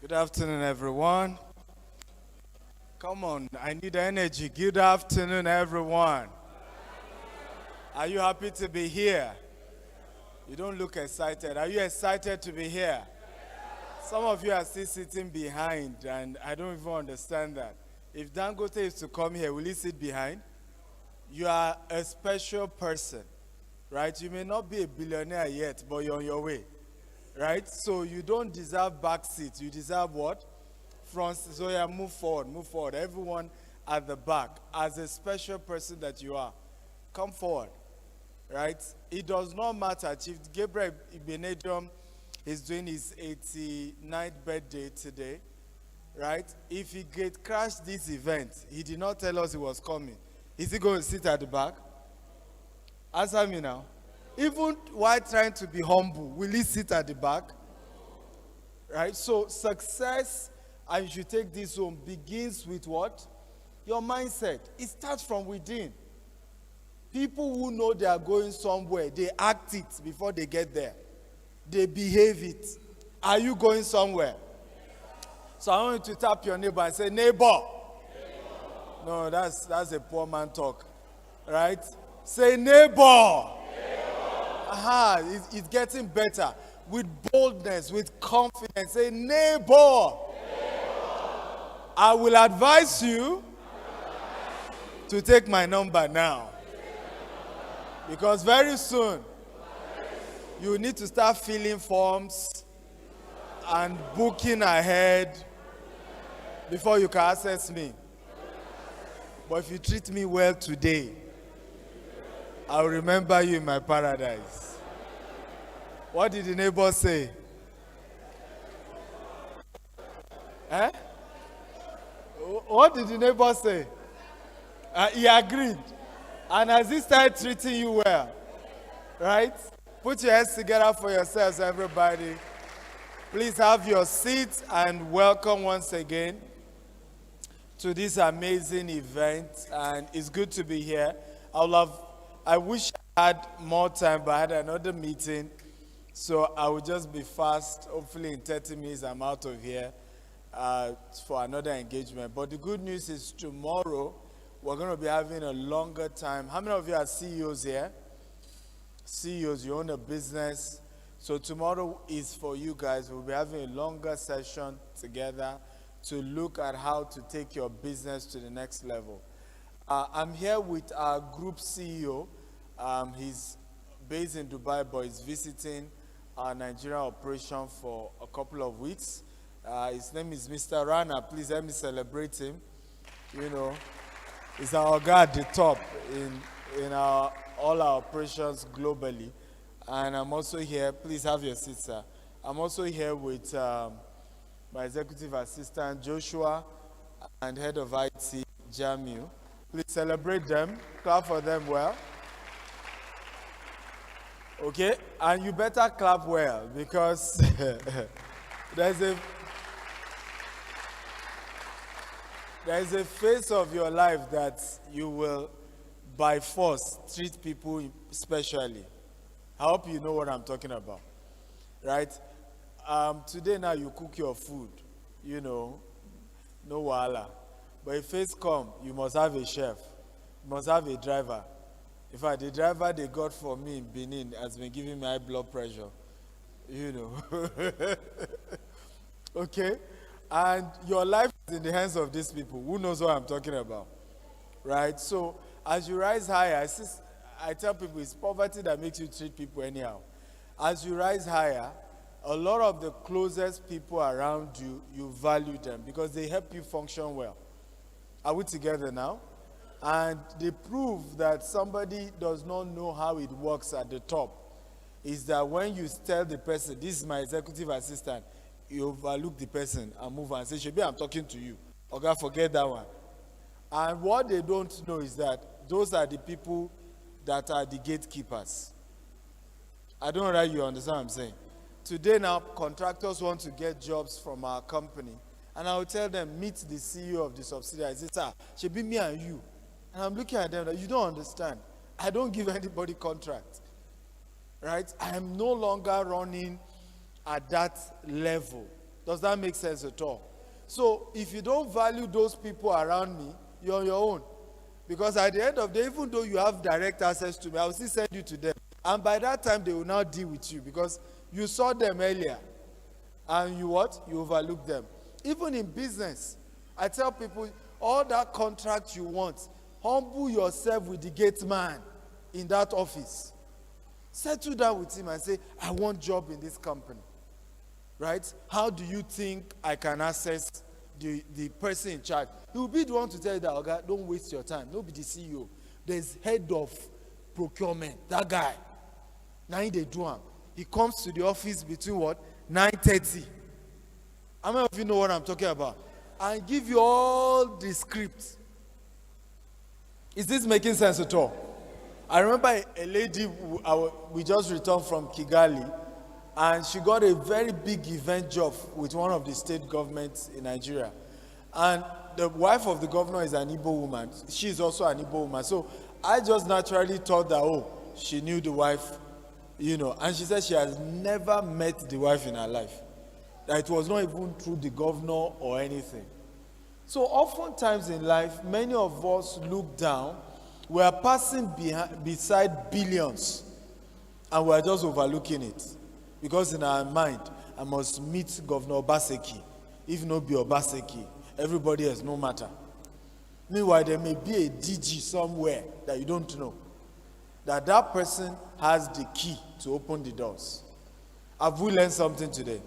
Good afternoon, everyone. Come on, I need energy. Good afternoon, everyone. Are you happy to be here? You don't look excited. Are you excited to be here? Some of you are still sitting behind, and I don't even understand that. If Dangote is to come here, will he sit behind? You are a special person, right? You may not be a billionaire yet, but you're on your way, right? So you don't deserve back seat. You deserve what? Front. So yeah, move forward, move forward. Everyone at the back, as a special person that you are, come forward, right? It does not matter. Chief Gabriel Ibenedum is doing his 89th birthday today, right? If he get crashed this event, he did not tell us he was coming. Is he going to sit at the back? Answer me now. Even while trying to be humble, will he sit at the back? Right? So success, and you should take this home, begins with what? Your mindset. It starts from within. People who know they are going somewhere, they act it before they get there. They behave it. Are you going somewhere? So I want you to tap your neighbor and say, neighbor. No, that's a poor man talk. Right? Say, neighbor. Aha, it's getting better. With boldness, with confidence. Say, neighbor. I will advise you to take my number now. Because very soon, you need to start filling forms and booking ahead before you can access me. But if you treat me well today, I'll remember you in my paradise. What did the neighbor say? Eh? What did the neighbor say? He agreed. And as he started treating you well, right? Put your hands together for yourselves, everybody. Please have your seats and welcome once again to this amazing event. And it's good to be here. I wish I had more time, but I had another meeting. So I will just be fast. Hopefully in 30 minutes I'm out of here for another engagement. But the good news is tomorrow we're going to be having a longer time. How many of you are CEOs here? CEOs, you own a business. So tomorrow is for you guys. We'll be having a longer session together to look at how to take your business to the next level. I'm here with our group CEO. He's based in Dubai, but he's visiting our Nigerian operation for a couple of weeks. His name is Mr. Rana. Please help me celebrate him. You know, he's our guy at the top in all our operations globally. And I'm also here. Please have your seat, sir. I'm also here with my executive assistant, Joshua, and head of IT, Jamil. Please celebrate them. Clap for them well. Okay? And you better clap well because there's a phase of your life that you will, by force, treat people specially. I hope you know what I'm talking about. Right? Today now you cook your food. You know, no wahala. But if phase come, you must have a chef. You must have a driver. In fact, the driver they got for me in Benin has been giving me high blood pressure. You know. Okay? And your life is in the hands of these people. Who knows what I'm talking about? Right? So, as you rise higher, I tell people it's poverty that makes you treat people anyhow. As you rise higher, a lot of the closest people around you, you value them because they help you function well. Are we together now? And the proof that somebody does not know how it works at the top is that when you tell the person, this is my executive assistant, you overlook the person and move and say, Shebi, I'm talking to you. Okay, forget that one. And what they don't know is that those are the people that are the gatekeepers. I don't know that you understand what I'm saying. Today now, contractors want to get jobs from our company. And I will tell them, meet the CEO of the subsidiary. I say, sir, should be me and you. And I'm looking at them like, you don't understand. I don't give anybody contract. Right? I am no longer running at that level. Does that make sense at all? So if you don't value those people around me, you're on your own. Because at the end of the day, even though you have direct access to me, I will still send you to them. And by that time, they will now deal with you because you saw them earlier. And you what? You overlook them. Even in business, I tell people, all that contract you want, humble yourself with the gate man in that office. Settle down with him and say, I want job in this company. Right? How do you think I can access the person in charge? He will be the one to tell you that, okay, don't waste your time. No be the CEO. There's head of procurement. That guy. Now they do him. He comes to the office between what? 9:30. How many of you know what I'm talking about? And give you all the scripts. Is this making sense at all? I remember a lady, we just returned from Kigali, and she got a very big event job with one of the state governments in Nigeria. And the wife of the governor is an Igbo woman. She's also an Igbo woman. So I just naturally thought that, oh, she knew the wife, you know. And she said she has never met the wife in her life. That it was not even through the governor or anything. So oftentimes in life, many of us look down. We are passing beside billions, and we are just overlooking it. Because in our mind, I must meet Governor Obaseki. If not be Obaseki, everybody else, no matter. Meanwhile, there may be a DG somewhere that you don't know. That person has the key to open the doors. Have we learned something today?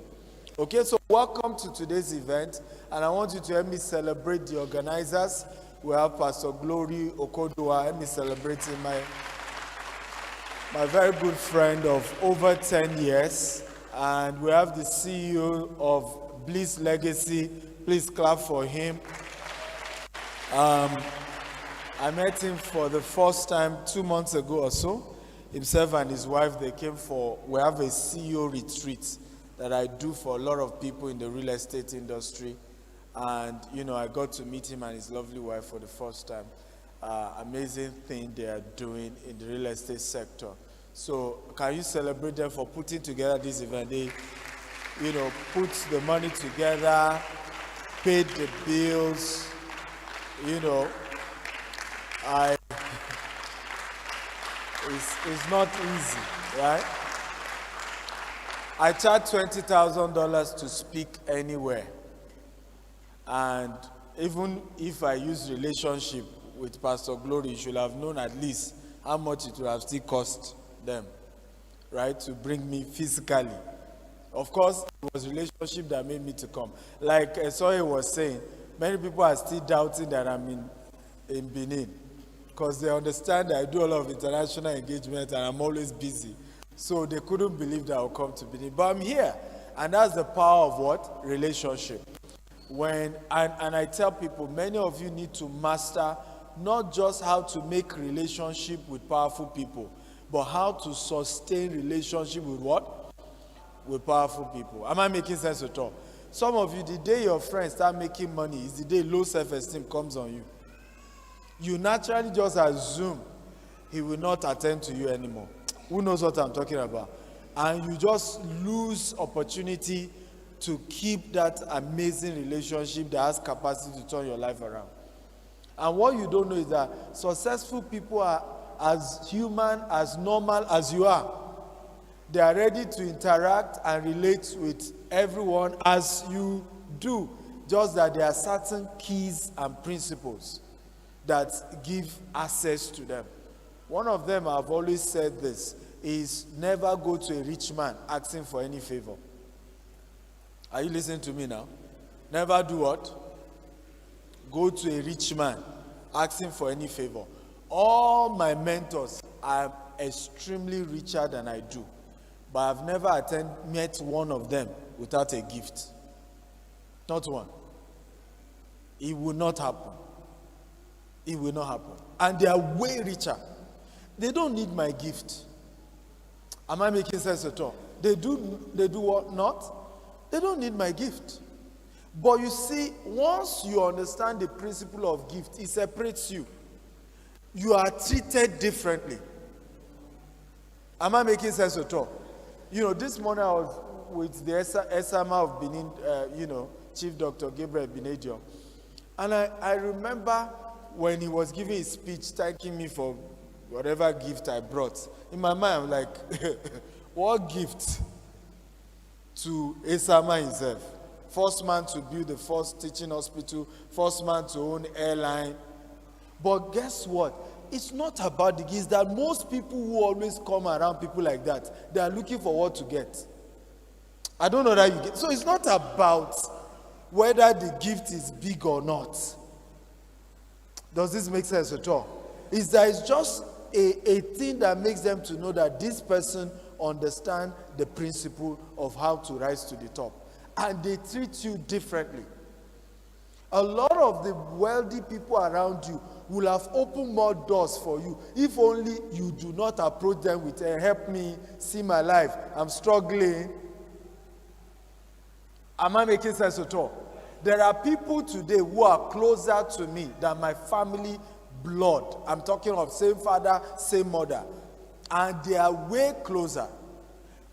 Okay, so welcome to today's event, and I want you to help me celebrate the organizers. We have Pastor Glory Okodoa. Help me celebrating my very good friend of over 10 years. And we have the CEO of Bliss Legacy. Please clap for him. I met him for the first time 2 months ago or so. Himself and his wife, we have a CEO retreat that I do for a lot of people in the real estate industry. And, you know, I got to meet him and his lovely wife for the first time. Amazing thing they are doing in the real estate sector. So can you celebrate them for putting together this event? They, you know, put the money together, paid the bills, you know. It's not easy, right? I charge $20,000 to speak anywhere. And even if I use relationship with Pastor Glory, you should have known at least how much it would have still cost them, right, to bring me physically. Of course, it was relationship that made me to come. Like Soye was saying, many people are still doubting that I'm in Benin because they understand that I do a lot of international engagement and I'm always busy. So they couldn't believe that I'll come to Benin. But I'm here, and that's the power of what? Relationship. And I tell people, many of you need to master not just how to make relationship with powerful people, but how to sustain relationship with what? With powerful people. Am I making sense at all? Some of you, the day your friends start making money is the day low self-esteem comes on you. You naturally just assume he will not attend to you anymore. Who knows what I'm talking about? And you just lose opportunity to keep that amazing relationship that has capacity to turn your life around. And what you don't know is that successful people are as human, as normal as you are. They are ready to interact and relate with everyone as you do. Just that there are certain keys and principles that give access to them. One of them, I've always said this, is never go to a rich man asking for any favor. Are you listening to me now? Never do what? Go to a rich man asking for any favor. All my mentors are extremely richer than I do. But I've never met one of them without a gift. Not one. It will not happen. It will not happen. And they are way richer. They don't need my gift. Am I making sense at all? They do what not? They don't need my gift. But you see, once you understand the principle of gift, it separates you. You are treated differently. Am I making sense at all? You know, this morning I was with the Esama of Benin, Chief Dr. Gabriel Benedium. And I remember when he was giving his speech, thanking me for whatever gift I brought. In my mind, I'm like, what gift to Esama himself? First man to build the first teaching hospital, first man to own airline. But guess what? It's not about the gifts. That most people who always come around people like that, they are looking for what to get. I don't know that you get. So it's not about whether the gift is big or not. Does this make sense at all? It's just a thing that makes them to know that this person understands the principle of how to rise to the top. And they treat you differently. A lot of the wealthy people around you will have opened more doors for you if only you do not approach them with, help me see my life, I'm struggling. Am I making sense at all? There are people today who are closer to me than my family blood. I'm talking of same father, same mother. And they are way closer.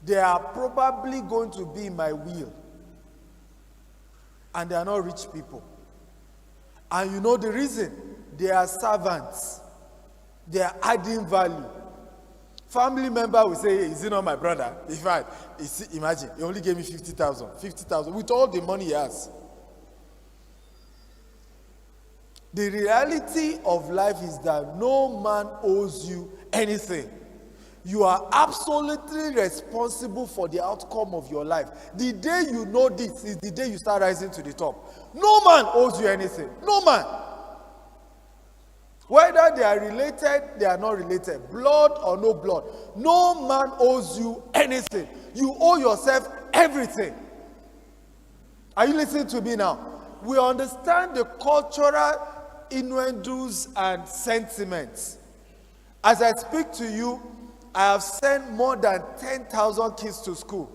They are probably going to be in my will. And they are not rich people. And you know the reason? They are servants. They are adding value. Family member will say, hey, is he not my brother? In fact, imagine, he only gave me 50,000. 50,000 with all the money he has. The reality of life is that no man owes you anything. You are absolutely responsible for the outcome of your life. The day you know this is the day you start rising to the top. No man owes you anything. No man. Whether they are related, they are not related. Blood or no blood. No man owes you anything. You owe yourself everything. Are you listening to me now? We understand the cultural innuendos and sentiments. As I speak to you, I have sent more than 10,000 kids to school.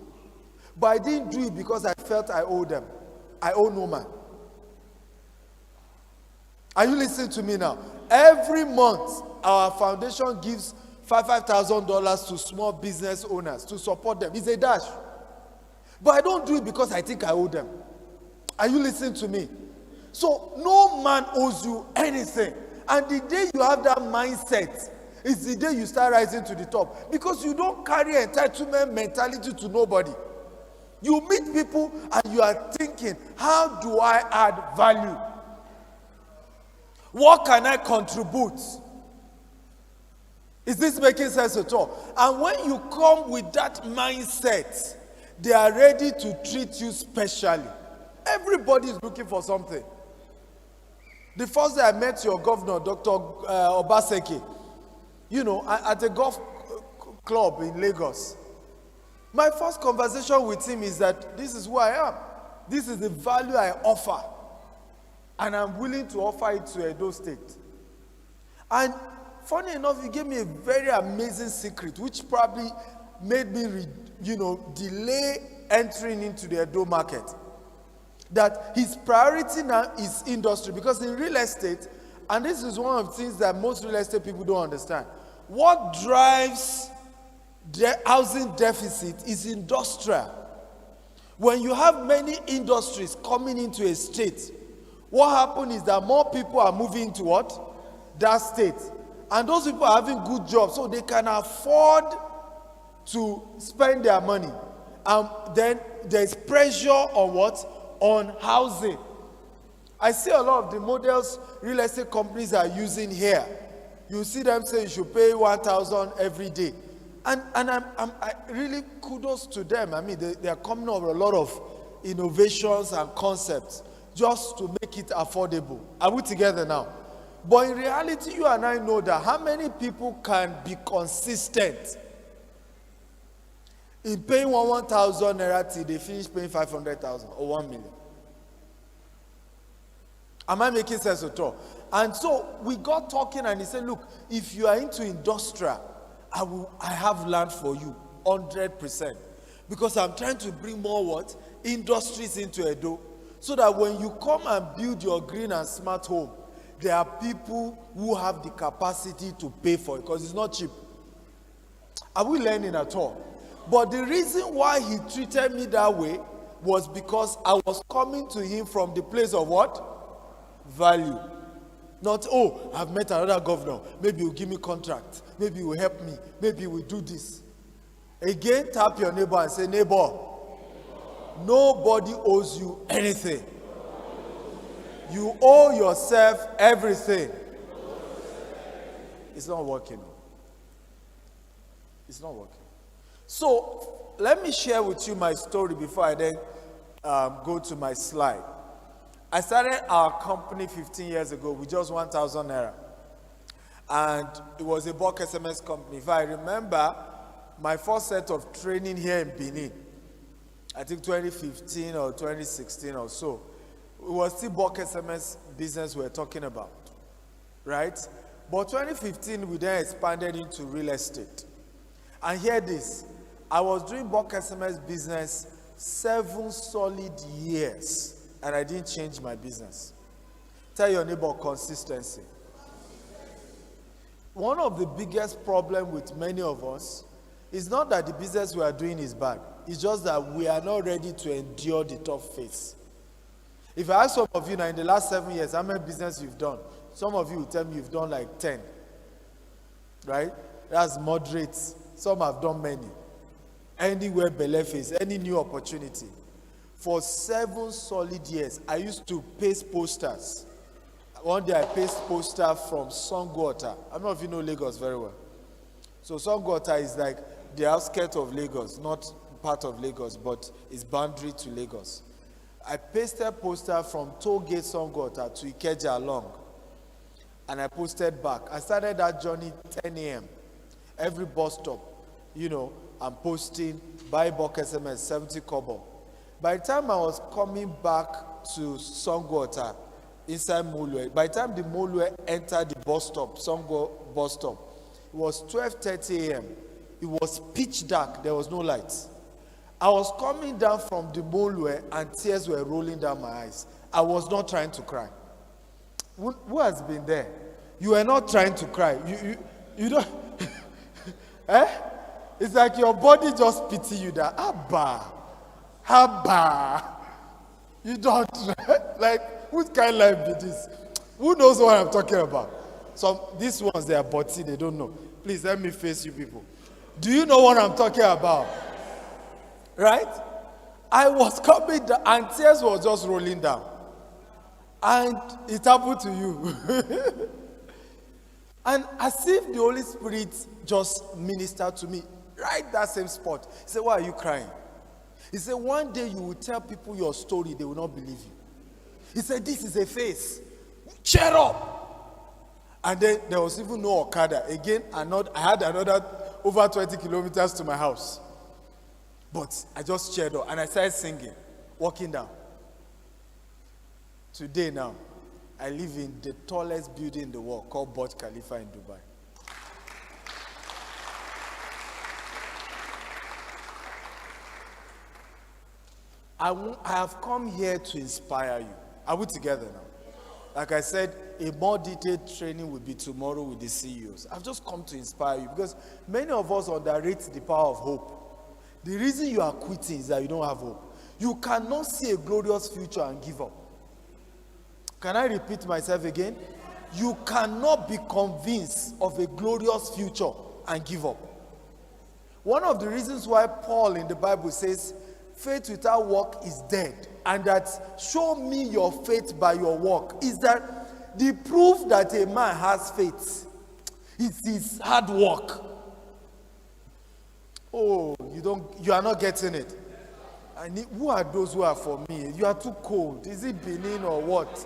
But I didn't do it because I felt I owed them. I owe no man. Are you listening to me now? Every month, our foundation gives $5,000 to small business owners to support them. It's a dash. But I don't do it because I think I owe them. Are you listening to me? So no man owes you anything. And the day you have that mindset, it's the day you start rising to the top. Because you don't carry entitlement mentality to nobody. You meet people and you are thinking, how do I add value? What can I contribute? Is this making sense at all? And when you come with that mindset, they are ready to treat you specially. Everybody is looking for something. The first day I met your governor, Dr. Obaseki, at a golf club in Lagos, my first conversation with him is that this is who I am. This is the value I offer. And I'm willing to offer it to Edo State. And funny enough, he gave me a very amazing secret, which probably made me, delay entering into the Edo market. That his priority now is industry. Because in real estate, and this is one of the things that most real estate people don't understand, what drives the housing deficit is industrial. When you have many industries coming into a state, what happens is that more people are moving to what? That state. And those people are having good jobs, so they can afford to spend their money. Then there's pressure on what? On housing. I see a lot of the models real estate companies are using here. You see them say you should pay 1,000 every day. And I really kudos to them. I mean, they are coming up with a lot of innovations and concepts just to make it affordable. Are we together now? But in reality, you and I know that how many people can be consistent in paying 1,000 naira till they finish paying 500,000 or 1 million? Am I making sense at all? And so we got talking and he said, look, if you are into industrial, I have land for you 100%. Because I'm trying to bring more what? Industries into Edo. So that when you come and build your green and smart home, there are people who have the capacity to pay for it because it's not cheap. Are we learning at all? But the reason why he treated me that way was because I was coming to him from the place of what? Value. Not, oh, I've met another governor. Maybe he'll give me contract. Maybe he will help me. Maybe he will do this. Again, tap your neighbor and say, neighbor, nobody owes you anything. You owe yourself everything. It's not working. It's not working. So, let me share with you my story before I then go to my slide. I started our company 15 years ago with just 1,000 naira. And it was a bulk SMS company. If I remember, my first set of training here in Benin, I think 2015 or 2016 or so, it was still bulk SMS business we were talking about, right? But 2015, we then expanded into real estate. And hear this, I was doing bulk SMS business 7 solid years, and I didn't change my business. Tell your neighbor, consistency. One of the biggest problems with many of us is not that the business we are doing is bad. It's just that we are not ready to endure the tough phase. If I ask some of you now in the last 7 years, how many business you've done? Some of you will tell me you've done like 10. Right? That's moderate. Some have done many. Anywhere belle face, any new opportunity. For 7 solid years, I used to paste posters. One day I pasted poster from Songwater. I don't know if you know Lagos very well. So Songwater is like the outskirts of Lagos, not part of Lagos, but it's boundary to Lagos. I pasted poster from Tollgate Songwater to Ikeja along. And I posted back. I started that journey 10 a.m. Every bus stop, I'm posting, buy bulk SMS, 70 kobo. By the time I was coming back to Songwater, inside Molue, by the time the Molue entered the bus stop, Songwa bus stop, it was 12:30 a.m. It was pitch dark. There was no lights. I was coming down from the Molue and tears were rolling down my eyes. I was not trying to cry. Who has been there? You were not trying to cry. You don't. It's like your body just pity you that Abba. You don't. Like, what kind of life be this? Who knows what I'm talking about? These ones, they are body, they don't know. Please, let me face you people. Do you know what I'm talking about? Right? I was coming down, and tears were just rolling down. And it happened to you. And as if the Holy Spirit just ministered to me, right that same spot. He said, why are you crying? He said, one day you will tell people your story, they will not believe you. He said, this is a phase. Cheer up. And then there was even no Okada. Again, I had another over 20 kilometers to my house. But I just cheered up and I started singing, walking down. Today now, I live in the tallest building in the world called Burj Khalifa in Dubai. I have come here to inspire you. Are we together now? Like I said, a more detailed training will be tomorrow with the CEOs. I've just come to inspire you because many of us underrate the power of hope. The reason you are quitting is that you don't have hope. You cannot see a glorious future and give up. Can I repeat myself again? You cannot be convinced of a glorious future and give up. One of the reasons why Paul in the Bible says, faith without work is dead, and that show me your faith by your work, is that the proof that a man has faith is his hard work. Oh, you are not getting it. Who are those who are for me? You are too cold. Is it Benin or what?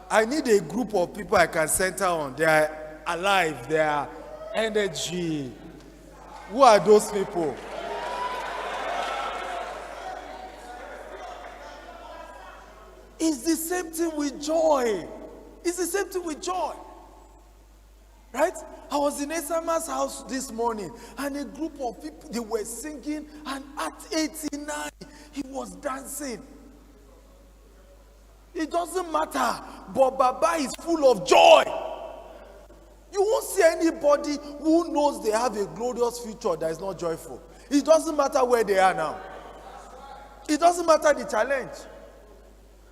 I need a group of people I can center on. They are alive. They are energy. Who are those people? It's the same thing with joy. It's the same thing with joy. Right? I was in Esama's house this morning and a group of people, they were singing, and at 89, he was dancing. It doesn't matter, but Baba is full of joy. You won't see anybody who knows they have a glorious future that is not joyful. It doesn't matter where they are now. It doesn't matter the challenge.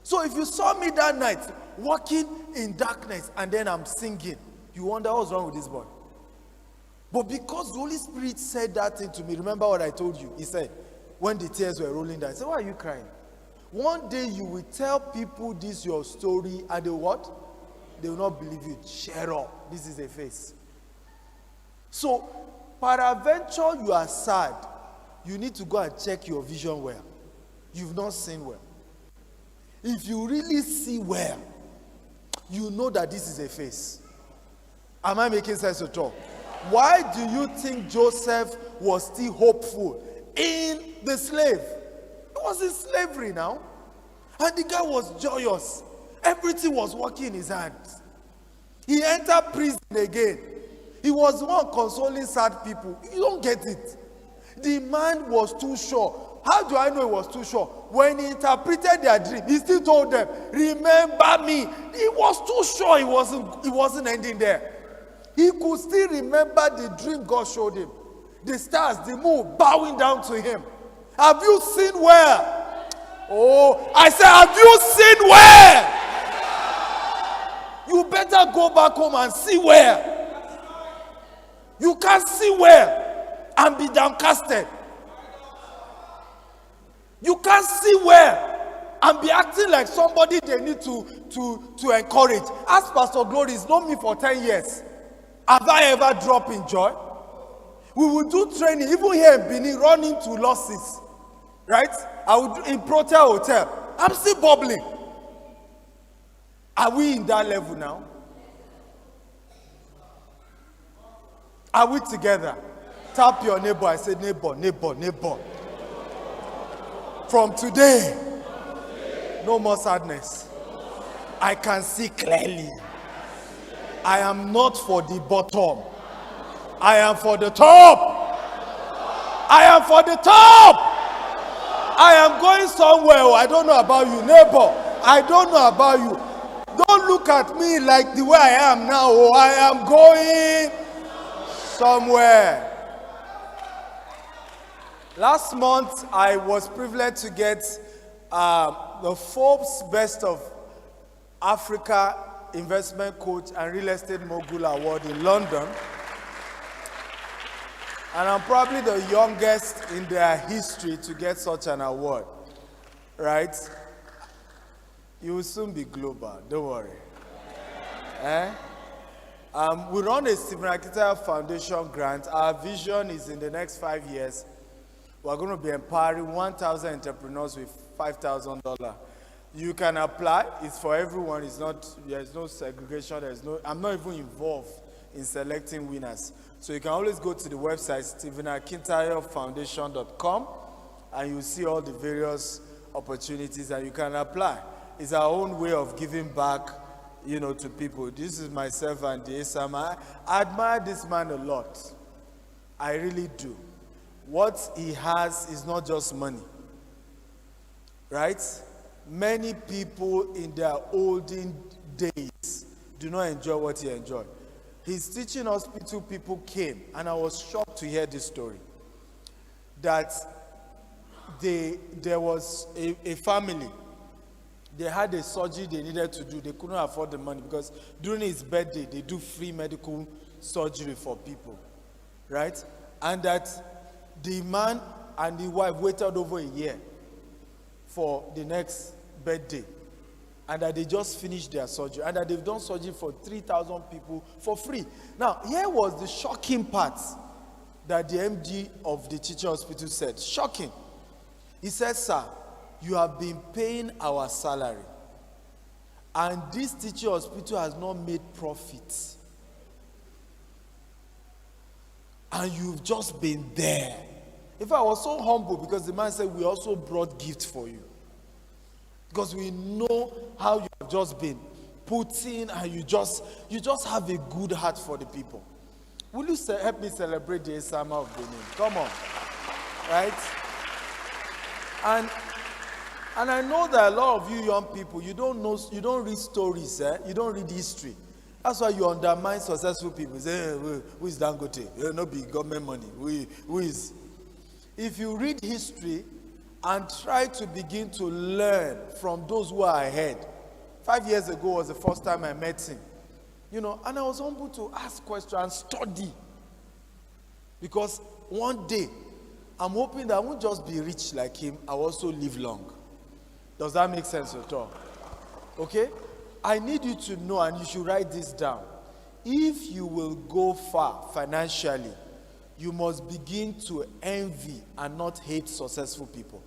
So if you saw me that night walking in darkness and then I'm singing, you wonder what's wrong with this boy. But because the Holy Spirit said that thing to me, remember what I told you? He said, when the tears were rolling down, I said, why are you crying? One day you will tell people this your story and they what? They will not believe you. Share up. This is a face. So, peradventure you are sad, you need to go and check your vision well. You've not seen well. If you really see well, you know that this is a face. Am I making sense at all? Why do you think Joseph was still hopeful in the slave? He was in slavery now. And the guy was joyous. Everything was working in his hands. He entered prison again. He was the one consoling sad people. You don't get it. The man was too sure. How do I know he was too sure? When he interpreted their dream, he still told them, remember me. He was too sure he wasn't ending there. He could still remember the dream God showed him. The stars, the moon, bowing down to him. Have you seen where? Oh, I said, have you seen where? You better go back home and see where. You can't see where and be downcasted. You can't see where and be acting like somebody they need to encourage. Ask Pastor Glory, he's known me for 10 years. Have I ever dropped in joy? We will do training, even here in Benin, run into losses. Right? I would do in Protel Hotel. I'm still bubbling. Are we in that level now? Are we together? Tap your neighbor. I say, neighbor, neighbor, neighbor. From today, no more sadness. I can see clearly. I am not for the bottom. I am for the top. I am for the top. I am going somewhere. I don't know about you, neighbor. I don't know about you. Don't look at me like the way I am now. Oh, I am going somewhere. Last month, I was privileged to get the Forbes Best of Africa Investment Coach and Real Estate Mogul Award in London. And I'm probably the youngest in their history to get such an award. Right? You will soon be global, don't worry. We run a Stephen Akita Foundation grant. Our vision is in the next 5 years, we're going to be empowering 1,000 entrepreneurs with $5,000. You can apply. It's for everyone. There's no segregation. I'm not even involved in selecting winners. So you can always go to the website, stephenakintayfoundation.com, and you'll see all the various opportunities and you can apply. It's our own way of giving back, to people. This is myself and the Asam. I admire this man a lot. I really do. What he has is not just money. Right? Many people in their olden days do not enjoy what he enjoyed. His teaching hospital people came, and I was shocked to hear this story. That there was a family. They had a surgery they needed to do. They couldn't afford the money because during his birthday, they do free medical surgery for people. Right? And that the man and the wife waited over a year for the next birthday. And that they just finished their surgery. And that they've done surgery for 3,000 people for free. Now, here was the shocking part that the MD of the teaching hospital said. Shocking. He said, sir, you have been paying our salary. And this teaching hospital has not made profit. And you've just been there. In fact, I was so humble because the man said, we also brought gifts for you. Because we know how you have just been putting and you just have a good heart for the people. Will you help me celebrate the Asama of Benin? Come on. Right? And I know that a lot of you young people, you don't read stories, you don't read history. That's why you undermine successful people. Say, hey, who is Dangote? No be government money. Who is? If you read history and try to begin to learn from those who are ahead. 5 years ago was the first time I met him. And I was humble to ask questions and study. Because one day, I'm hoping that I won't just be rich like him, I'll also live long. Does that make sense at all? Okay? I need you to know, and you should write this down. If you will go far financially, you must begin to envy and not hate successful people.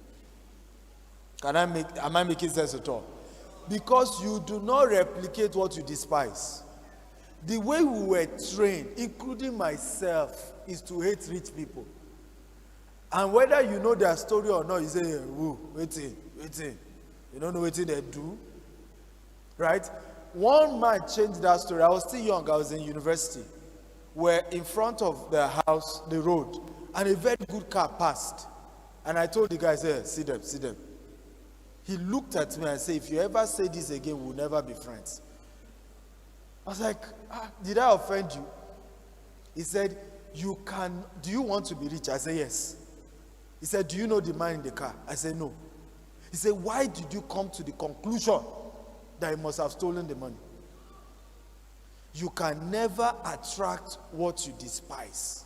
Am I making sense at all? Because you do not replicate what you despise. The way we were trained, including myself, is to hate rich people. And whether you know their story or not, you say, waiting. You don't know what they do. Right? One man changed that story. I was still young. I was in university. We're in front of the house, the road, and a very good car passed. And I told the guy, see them. He looked at me and said, if you ever say this again, we'll never be friends. I was like, did I offend you? He said, do you want to be rich? I said, yes. He said, do you know the man in the car? I said, no. He said, why did you come to the conclusion that he must have stolen the money? You can never attract what you despise.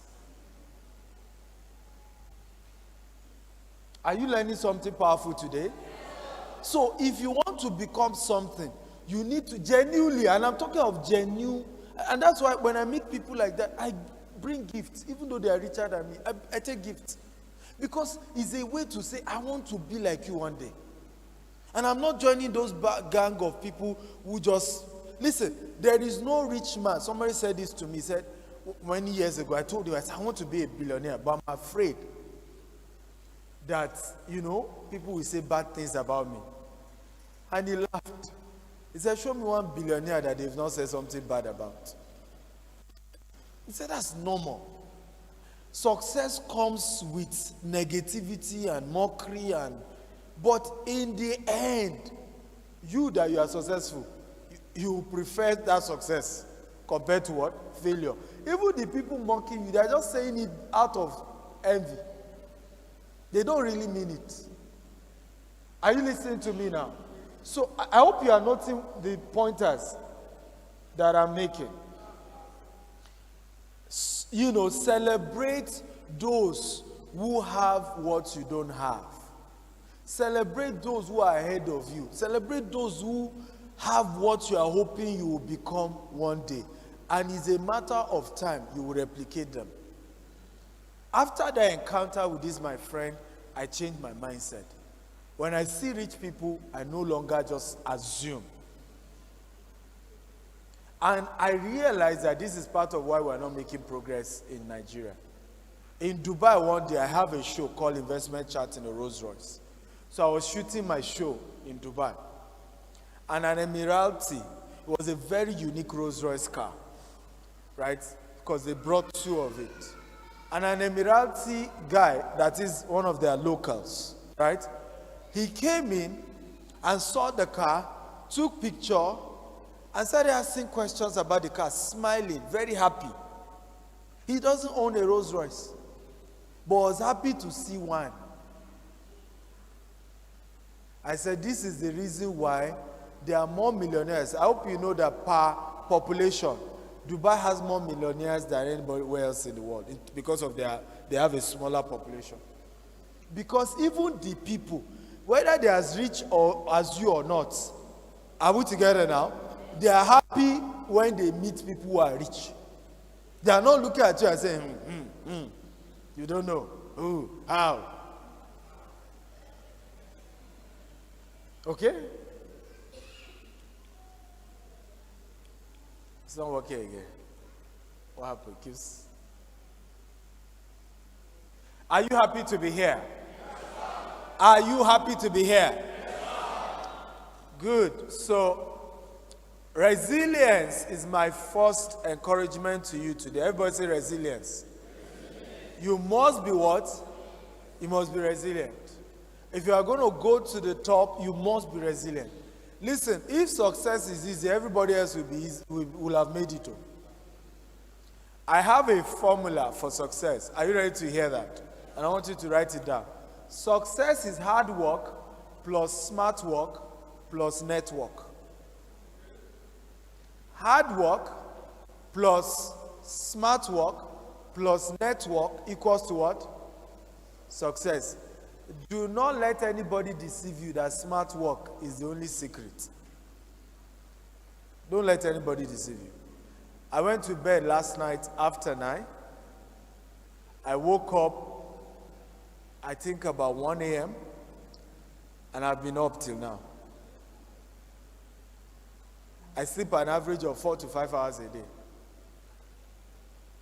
Are you learning something powerful today? So if you want to become something, you need to genuinely, and I'm talking of genuine, and that's why when I meet people like that, I bring gifts, even though they are richer than me. I take gifts. Because it's a way to say, I want to be like you one day. And I'm not joining those gang of people who just, listen, there is no rich man. Somebody said this to me, said, many years ago, I told you, I said, I want to be a billionaire, but I'm afraid that, people will say bad things about me. And he laughed. He said, show me one billionaire that they've not said something bad about. He said, that's normal. Success comes with negativity and mockery, but in the end, you are successful, you prefer that success compared to what? Failure. Even the people mocking you, they are just saying it out of envy. They don't really mean it. Are you listening to me now? So I hope you are noting the pointers that I'm making. Celebrate those who have what you don't have. Celebrate those who are ahead of you. Celebrate those who have what you are hoping you will become one day. And it's a matter of time you will replicate them. After the encounter with this, my friend, I changed my mindset. When I see rich people, I no longer just assume. And I realized that this is part of why we're not making progress in Nigeria. In Dubai one day, I have a show called Investment Chat in a Rolls Royce. So I was shooting my show in Dubai. And an Emirati, it was a very unique Rolls Royce car, right? Because they brought two of it. And an Emirati guy, that is one of their locals, right? He came in and saw the car, took picture, and started asking questions about the car, smiling, very happy. He doesn't own a Rolls Royce, but was happy to see one. I said, this is the reason why there are more millionaires. I hope you know that per population, Dubai has more millionaires than anybody else in the world because of they have a smaller population. Because even the people, whether they're as rich or as you or not, are we together now? They are happy when they meet people who are rich. They are not looking at you and saying, you don't know. Who? How? Okay? It's not working again. What happened? Are you happy to be here? Yes, are you happy to be here? Yes, good. So, resilience is my first encouragement to you today. Everybody say resilience. You must be what? You must be resilient. If you are going to go to the top, you must be resilient. Listen, if success is easy, everybody else will have made it. I have a formula for success. Are you ready to hear that? And I want you to write it down. Success is hard work plus smart work plus network. Hard work plus smart work plus network equals to what? Success. Do not let anybody deceive you that smart work is the only secret. Don't let anybody deceive you. I went to bed last night after 9. I woke up, I think about 1 a.m., and I've been up till now. I sleep an average of 4 to 5 hours a day.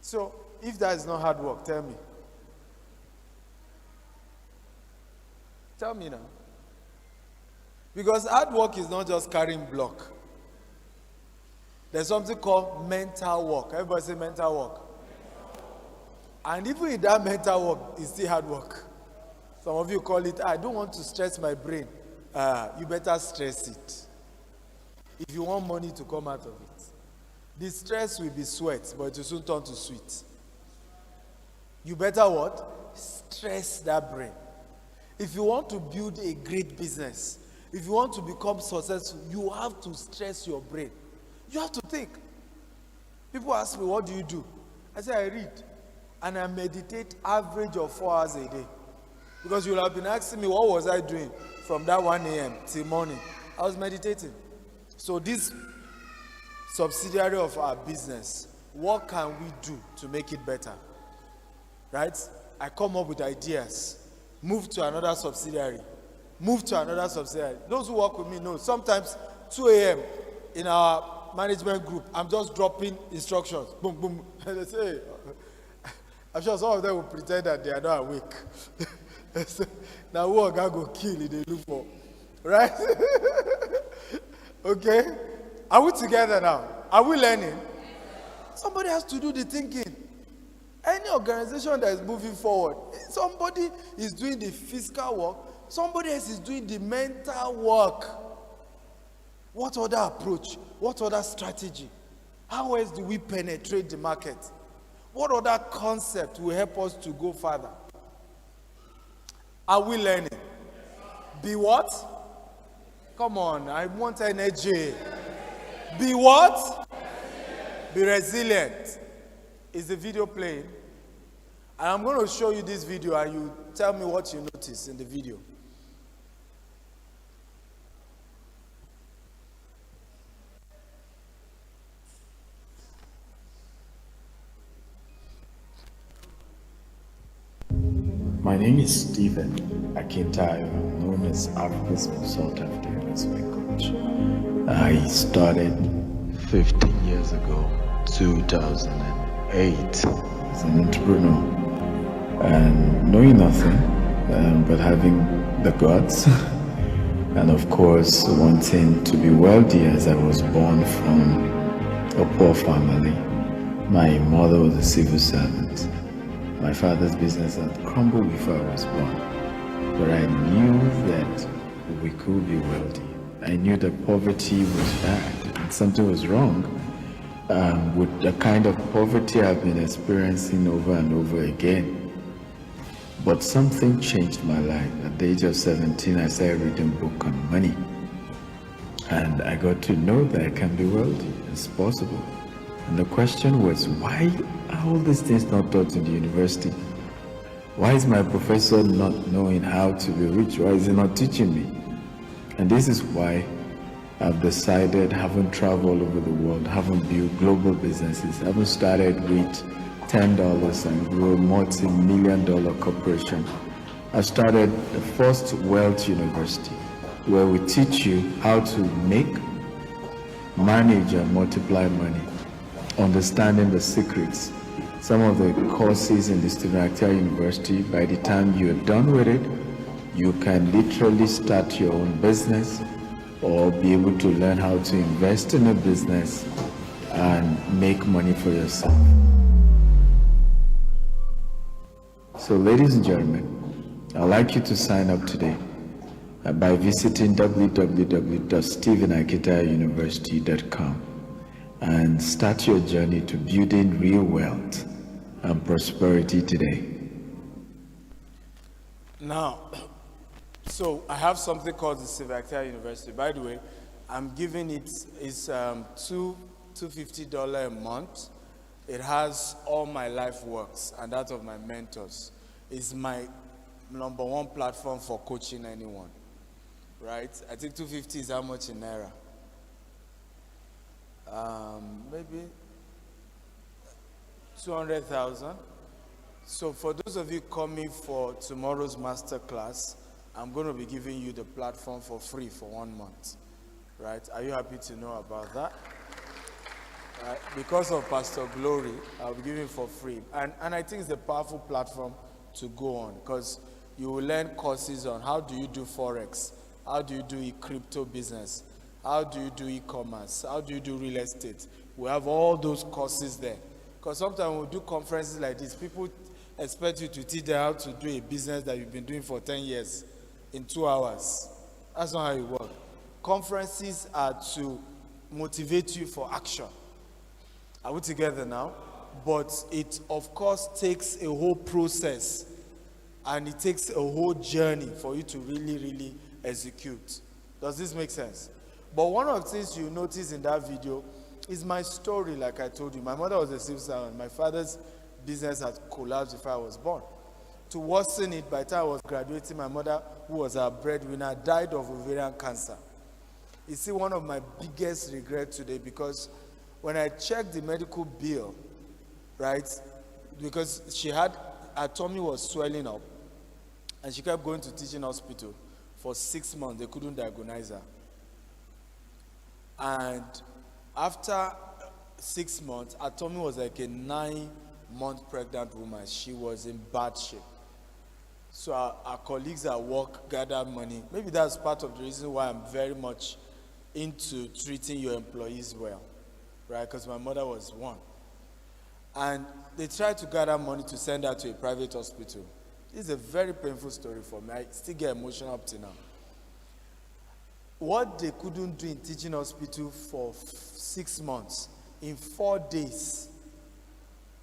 So, if that is not hard work, tell me. Tell me now. Because hard work is not just carrying block. There's something called mental work. Everybody say mental work. And even in that mental work, it's still hard work. Some of you call it, I don't want to stress my brain. You better stress it. If you want money to come out of it. The stress will be sweat, but it will soon turn to sweet. You better what? Stress that brain. If you want to build a great business, if you want to become successful, you have to stress your brain. You have to think. People ask me, what do you do? I say, I read. And I meditate average of 4 hours a day. Because you will have been asking me, what was I doing from that 1 a.m. till morning? I was meditating. So this subsidiary of our business, what can we do to make it better? Right? I come up with ideas. Move to another subsidiary. Move to another subsidiary. Those who work with me know sometimes 2 a.m. in our management group, I'm just dropping instructions. Boom, boom. And they say, I'm sure some of them will pretend that they are not awake. So, now who are going to go kill they look for? Right? Okay? Are we together now? Are we learning? Somebody has to do the thinking. Any organization that is moving forward, somebody is doing the physical work, somebody else is doing the mental work. What other approach? What other strategy? How else do we penetrate the market? What other concept will help us to go further? Are we learning? Be what? Come on, I want energy. Be what? Be resilient. Is the video playing? And I'm going to show you this video and you tell me what you notice in the video. My name is Stephen Akintayo, known as Africa's most sought-after investment coach. I started 15 years ago, 2008, as an entrepreneur, and knowing nothing, but having the guts, and of course wanting to be wealthy, as I was born from a poor family. My mother was a civil servant. My father's business had crumbled before I was born, but I knew that we could be wealthy. I knew that poverty was bad and something was wrong with the kind of poverty I've been experiencing over and over again. But something changed my life. At the age of 17, I started reading a book on money, and I got to know that I can be wealthy. It's possible. And the question was, why are all these things not taught in the university? Why is my professor not knowing how to be rich? Why is he not teaching me? And this is why I've decided, haven't traveled over the world, haven't built global businesses, haven't started with $10 and grew a multi-million-dollar corporation. I started the first wealth university, where we teach you how to make, manage, and multiply money, understanding the secrets. Some of the courses in the Stephen Akintayo University, by the time you're done with it, you can literally start your own business or be able to learn how to invest in a business and make money for yourself. So ladies and gentlemen, I'd like you to sign up today by visiting www.stephenakintayouniversity.com and start your journey to building real wealth and prosperity today. Now, so I have something called the Civic University. By the way, I'm giving it is $250 a month. It has all my life works and that of my mentors. It's my number one platform for coaching anyone. Right? I think 250 is how much in Naira? Maybe 200,000. So for those of you coming for tomorrow's master class, I'm going to be giving you the platform for free for 1 month. Right? Are you happy to know about that? Because of Pastor Glory, I'll be giving it for free. And I think it's a powerful platform to go on because you will learn courses on how do you do Forex, how do you do crypto business, how do you do e-commerce, how do you do real estate. We have all those courses there. Because sometimes when we do conferences like this, people expect you to teach them how to do a business that you've been doing for 10 years in 2 hours. That's not how it works. Conferences are to motivate you for action. Are we together now? But it, of course, takes a whole process and it takes a whole journey for you to really, really execute. Does this make sense? But one of the things you notice in that video is my story, like I told you. My mother was a civil servant. My father's business had collapsed before I was born. To worsen it, by the time I was graduating, my mother, who was our breadwinner, died of ovarian cancer. You see, one of my biggest regrets today, because when I checked the medical bill, right, because her tummy was swelling up, and she kept going to teaching hospital for 6 months. They couldn't diagnose her. And after 6 months, her tummy was like a 9-month pregnant woman. She was in bad shape. So our colleagues at work gathered money. Maybe that's part of the reason why I'm very much into treating your employees well, right? Because my mother was one. And they tried to gather money to send her to a private hospital. This is a very painful story for me. I still get emotional up to now. What they couldn't do in teaching hospital for 6 months, in 4 days,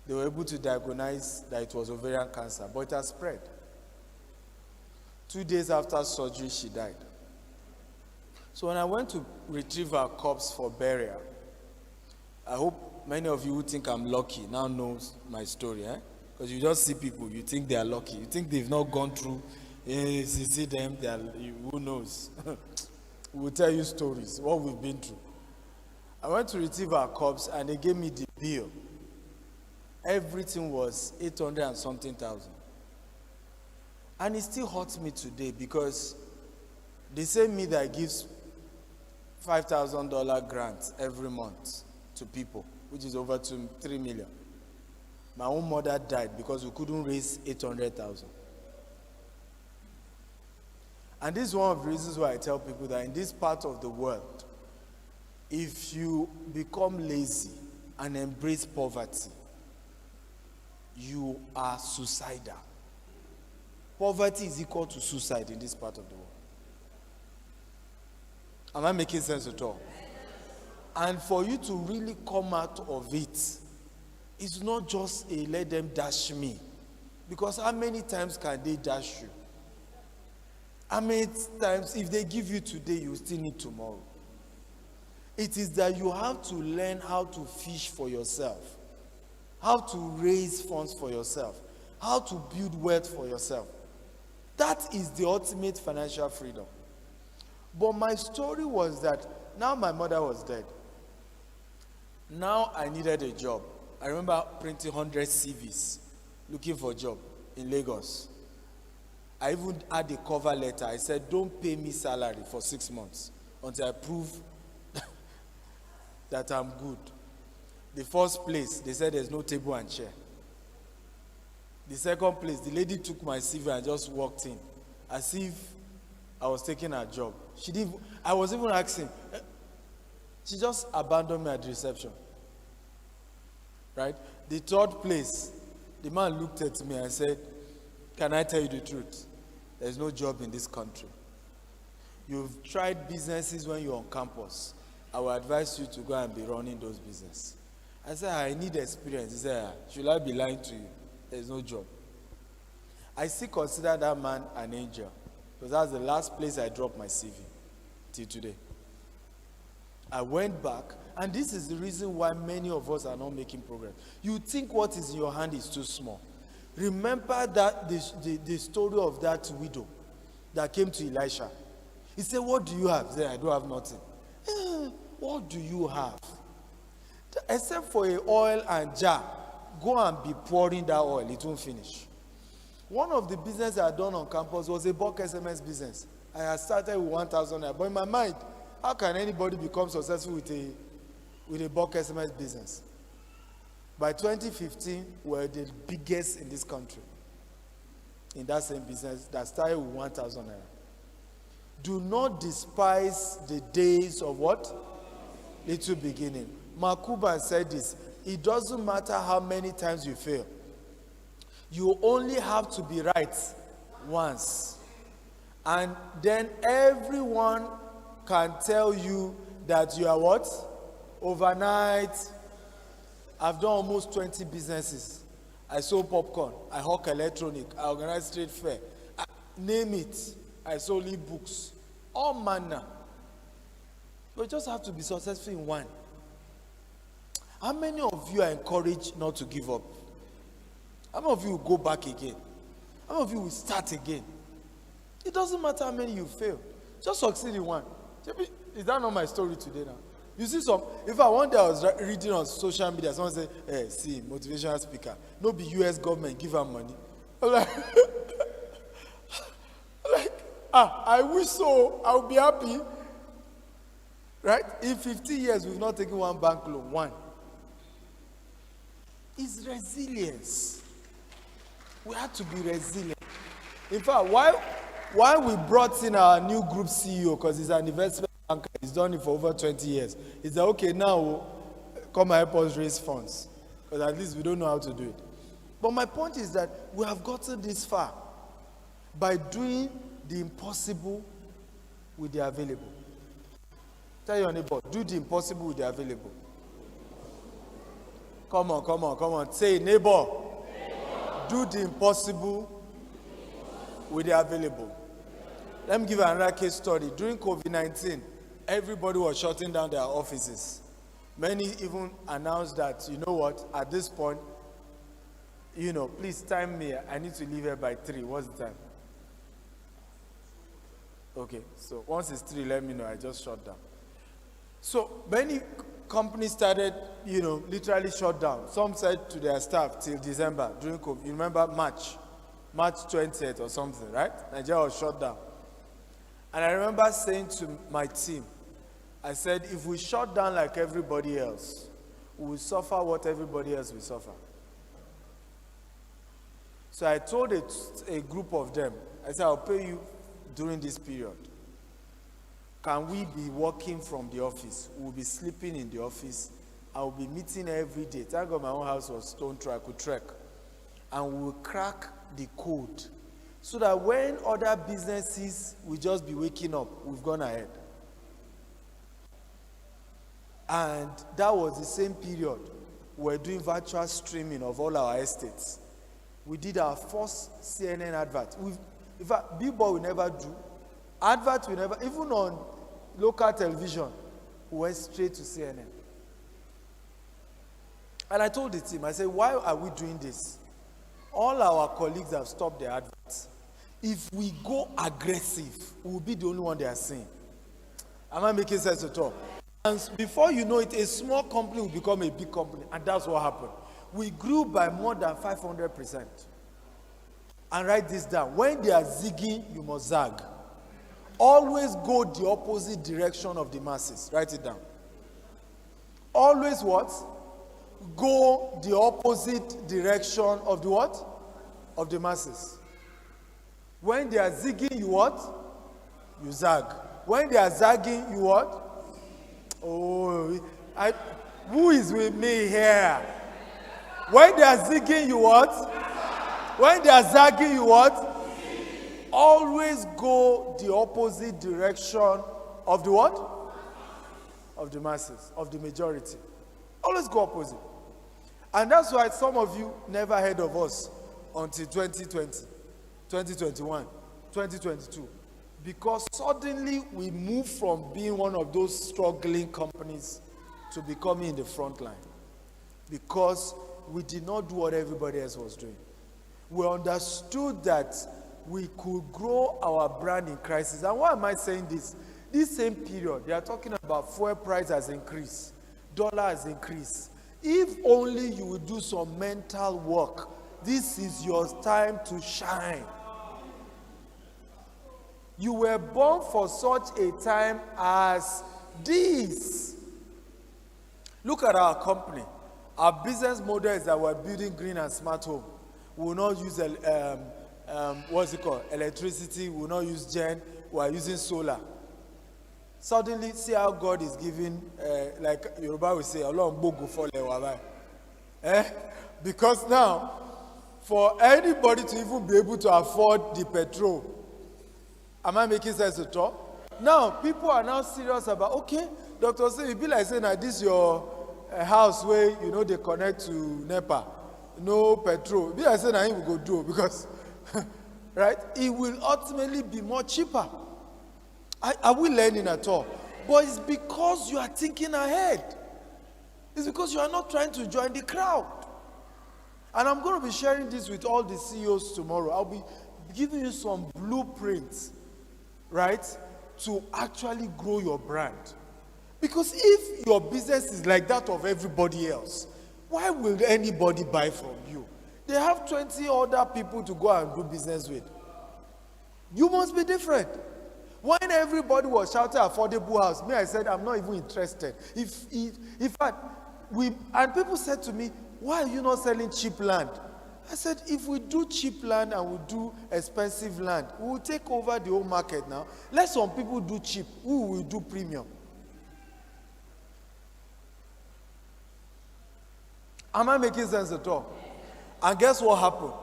they were able to diagnose that it was ovarian cancer, but it has spread. 2 days after surgery, she died. So when I went to retrieve her corpse for burial, I hope many of you who think I'm lucky now knows my story, because you just see people, you think they are lucky. You think they've not gone through, you see them, who knows? We'll tell you stories, what we've been through. I went to retrieve her corpse and they gave me the bill. Everything was 800 and something thousand. And it still hurts me today because they say me that gives $5,000 grant every month to people, which is over to 3 million. My own mother died because we couldn't raise 800,000. And this is one of the reasons why I tell people that in this part of the world, if you become lazy and embrace poverty, you are suicidal. Poverty is equal to suicide in this part of the world. Am I making sense at all? And for you to really come out of it, it's not just a let them dash me. Because how many times can they dash you? How many times, if they give you today, you still need tomorrow? It is that you have to learn how to fish for yourself, how to raise funds for yourself, how to build wealth for yourself. That is the ultimate financial freedom. But my story was that now my mother was dead. Now I needed a job. I remember printing 100 CVs looking for a job in Lagos. I even had a cover letter. I said, don't pay me salary for 6 months until I prove that I'm good. The first place, they said there's no table and chair. The second place, the lady took my CV and just walked in as if I was taking her job. She didn't. I was even asking. She just abandoned me at the reception. Right? The third place, the man looked at me and said, can I tell you the truth? There's no job in this country. You've tried businesses when you're on campus. I will advise you to go and be running those businesses. I said, I need experience. He said, should I be lying to you? There's no job. I still consider that man an angel, because that's the last place I dropped my CV till today. I went back, and this is the reason why many of us are not making progress. You think what is in your hand is too small. Remember that the story of that widow that came to Elisha. He said, what do you have? He said, I don't have nothing. What do you have? Except for a oil and jar, go and be pouring that oil. It won't finish. One of the businesses I had done on campus was a bulk SMS business. I had started with 1,000 naira. But in my mind, how can anybody become successful with a bulk SMS business? By 2015, we were the biggest in this country in that same business that started with 1,000 naira. Do not despise the days of what? Little beginning. Mark Cuban said this. It doesn't matter how many times you fail. You only have to be right once. And then everyone can tell you that you are what? Overnight. I've done almost 20 businesses. I sold popcorn. I hawk electronic. I organized trade fair. Name it. I sold e-books. All manner. You just have to be successful in one. How many of you are encouraged not to give up? How many of you will go back again? How many of you will start again? It doesn't matter how many you fail. Just succeed in one. Is that not my story today now? You see some, if I one day I was reading on social media, someone say, hey, see, motivational speaker, no be US government, give her money. I'm like, I wish so, I would be happy. Right? In 15 years, we've not taken one bank loan, one. It's resilience. We have to be resilient. In fact, why we brought in our new group CEO, because he's an investment banker, he's done it for over 20 years. He said, okay, now come and help us raise funds. Because at least we don't know how to do it. But my point is that we have gotten this far by doing the impossible with the available. Tell your neighbor, do the impossible with the available. Come on. Say, neighbor, do the impossible with the available. Let me give you another case study. During COVID-19, everybody was shutting down their offices. Many even announced that, you know what, at this point, please time me. I need to leave here by 3. What's the time? Okay, so once it's 3, let me know. I just shut down. So many companies started, literally shut down. Some said to their staff till December during COVID. You remember March 20th or something, right? Nigeria was shut down. And I remember saying to my team, I said, if we shut down like everybody else, we will suffer what everybody else will suffer. So I told a group of them, I said, I'll pay you during this period. Can we be working from the office? We'll be sleeping in the office. I will be meeting every day. Thank God my own house was stone throw, I could trek. And we will crack the code. So that when other businesses will just be waking up, we've gone ahead. And that was the same period we're doing virtual streaming of all our estates. We did our first CNN advert. In fact, billboard we never do. Advert we never, even on local television, we went straight to CNN. And I told the team, I said, why are we doing this? All our colleagues have stopped their adverts. If we go aggressive, we'll be the only one they are seeing. Am I making sense at all? And before you know it, a small company will become a big company. And that's what happened. We grew by more than 500%. And write this down. When they are zigging, you must zag. Always go the opposite direction of the masses. Write it down. Always what? Go the opposite direction of the what? Of the masses. When they are zigging, you what? You zag. When they are zagging, you what? Oh, who is with me here? When they are zigging, you what? When they are zagging, you what? Always go the opposite direction of the what? Of the masses, of the majority. Always go opposite. And that's why some of you never heard of us until 2020. 2021, 2022. Because suddenly we moved from being one of those struggling companies to becoming in the front line. Because we did not do what everybody else was doing. We understood that we could grow our brand in crisis. And why am I saying this? This same period, they are talking about fuel price has increased, dollar has increased. If only you would do some mental work, this is your time to shine. You were born for such a time as this. Look at our company. Our business model is that we're building green and smart home. We will not use what's it called? Electricity. We will not use gen. We are using solar. Suddenly, see how God is giving, like Yoruba will say, "Ọlọ́run gbógo fọ́lẹ̀ wá báyìí." Because now, for anybody to even be able to afford the petrol, am I making sense at all? Now, people are now serious about, okay, doctor say, it be like saying that this your house where, you know, they connect to NEPA, no petrol. Be like saying that him will go do, because, right, it will ultimately be more cheaper. Are we learning at all? But it's because you are thinking ahead. It's because you are not trying to join the crowd. And I'm going to be sharing this with all the CEOs tomorrow. I'll be giving you some blueprints, right, to actually grow your brand. Because if your business is like that of everybody else, why will anybody buy from you? They have 20 other people to go and do business with. You must be different. When everybody was shouting affordable house, me, I said, I'm not even interested. In fact, and people said to me, why are you not selling cheap land? I said, if we do cheap land and we do expensive land, we will take over the whole market now. Let some people do cheap, we will do premium. Am I making sense at all? And guess what happened?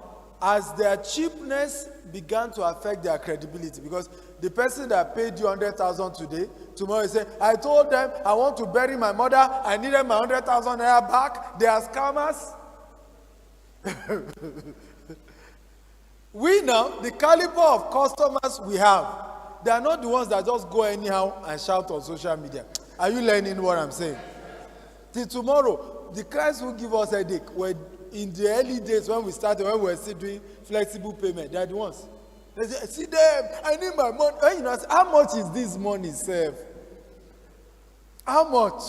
As their cheapness began to affect their credibility, because the person that paid you 100,000 today, tomorrow he said, I told them I want to bury my mother, I needed my 100,000 naira back, they are scammers. We now, the caliber of customers we have, they are not the ones that just go anyhow and shout on social media. Are you learning what I'm saying? Till tomorrow, the Christ will give us a headache. In the early days when we started, when we were still doing flexible payment, they are the ones. They say, see them, I need my money. When you know, how much is this money saved? How much?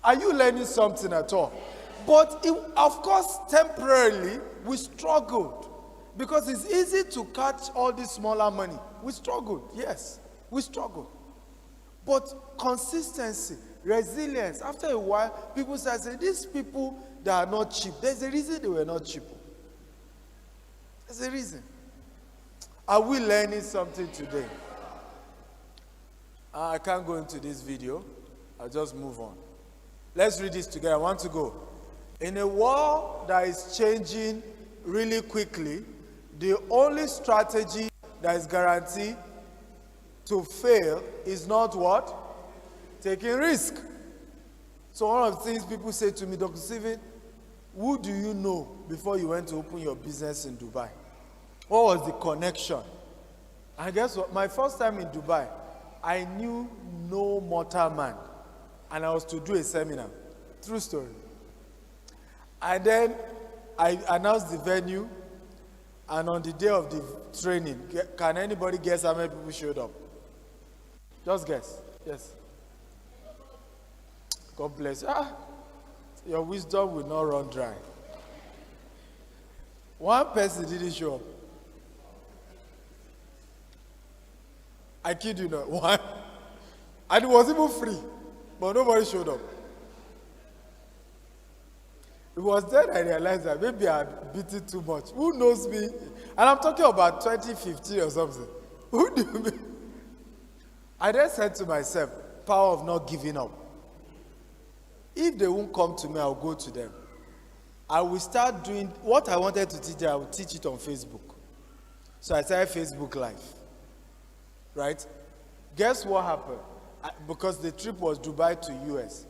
Are you learning something at all? But of course, temporarily, we struggled. Because it's easy to catch all this smaller money. We struggled, yes, we struggled. But consistency, resilience, after a while, people start saying, these people that are not cheap, there's a reason they were not cheap. There's a reason. Are we learning something today? I can't go into this video. I'll just move on. Let's read this together. I want to go. In a world that is changing really quickly, the only strategy that is guaranteed to fail is not what? Taking risk. So one of the things people say to me, Dr. Stephen, who do you know before you went to open your business in Dubai? What was the connection? And guess what? My first time in Dubai, I knew no mortal man. And I was to do a seminar. True story. And then I announced the venue. And on the day of the training, can anybody guess how many people showed up? Just guess. Yes. God bless you. Your wisdom will not run dry. One person didn't show up. I kid you not. One. And it was even free. But nobody showed up. It was then I realized that maybe I had beaten too much. Who knows me? And I'm talking about 2015 or something. Who knew me? I then said to myself, power of not giving up. If they won't come to me, I'll go to them. I will start doing what I wanted to teach. I will teach it on Facebook. So I started Facebook Live. Right? Guess what happened? Because the trip was Dubai to US.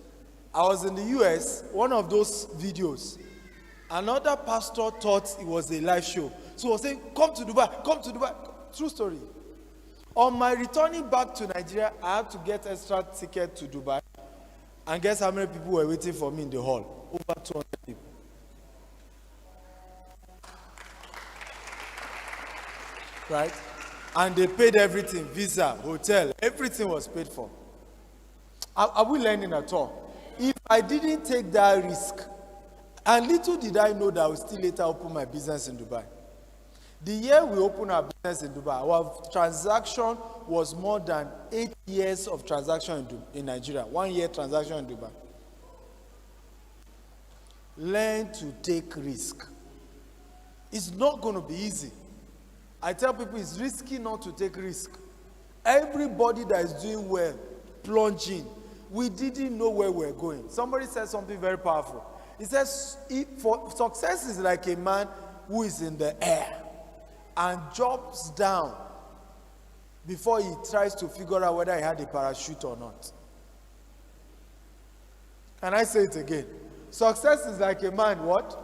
I was in the US, one of those videos. Another pastor thought it was a live show. So he was saying, come to Dubai, come to Dubai. True story. On my returning back to Nigeria, I had to get extra ticket to Dubai. And guess how many people were waiting for me in the hall? Over 200 people. Right? And they paid everything, visa, hotel, everything was paid for. Are we learning at all? If I didn't take that risk, and little did I know that I would still later open my business in Dubai. The year we opened our business in Dubai, our transaction was more than 8 years of transaction in Nigeria. 1 year transaction in Dubai. Learn to take risk. It's not going to be easy. I tell people it's risky not to take risk. Everybody that is doing well, plunging, we didn't know where we're going. Somebody said something very powerful. He says, for success is like a man who is in the air and jumps down before he tries to figure out whether he had a parachute or not. Can I say it again? Success is like a man, what?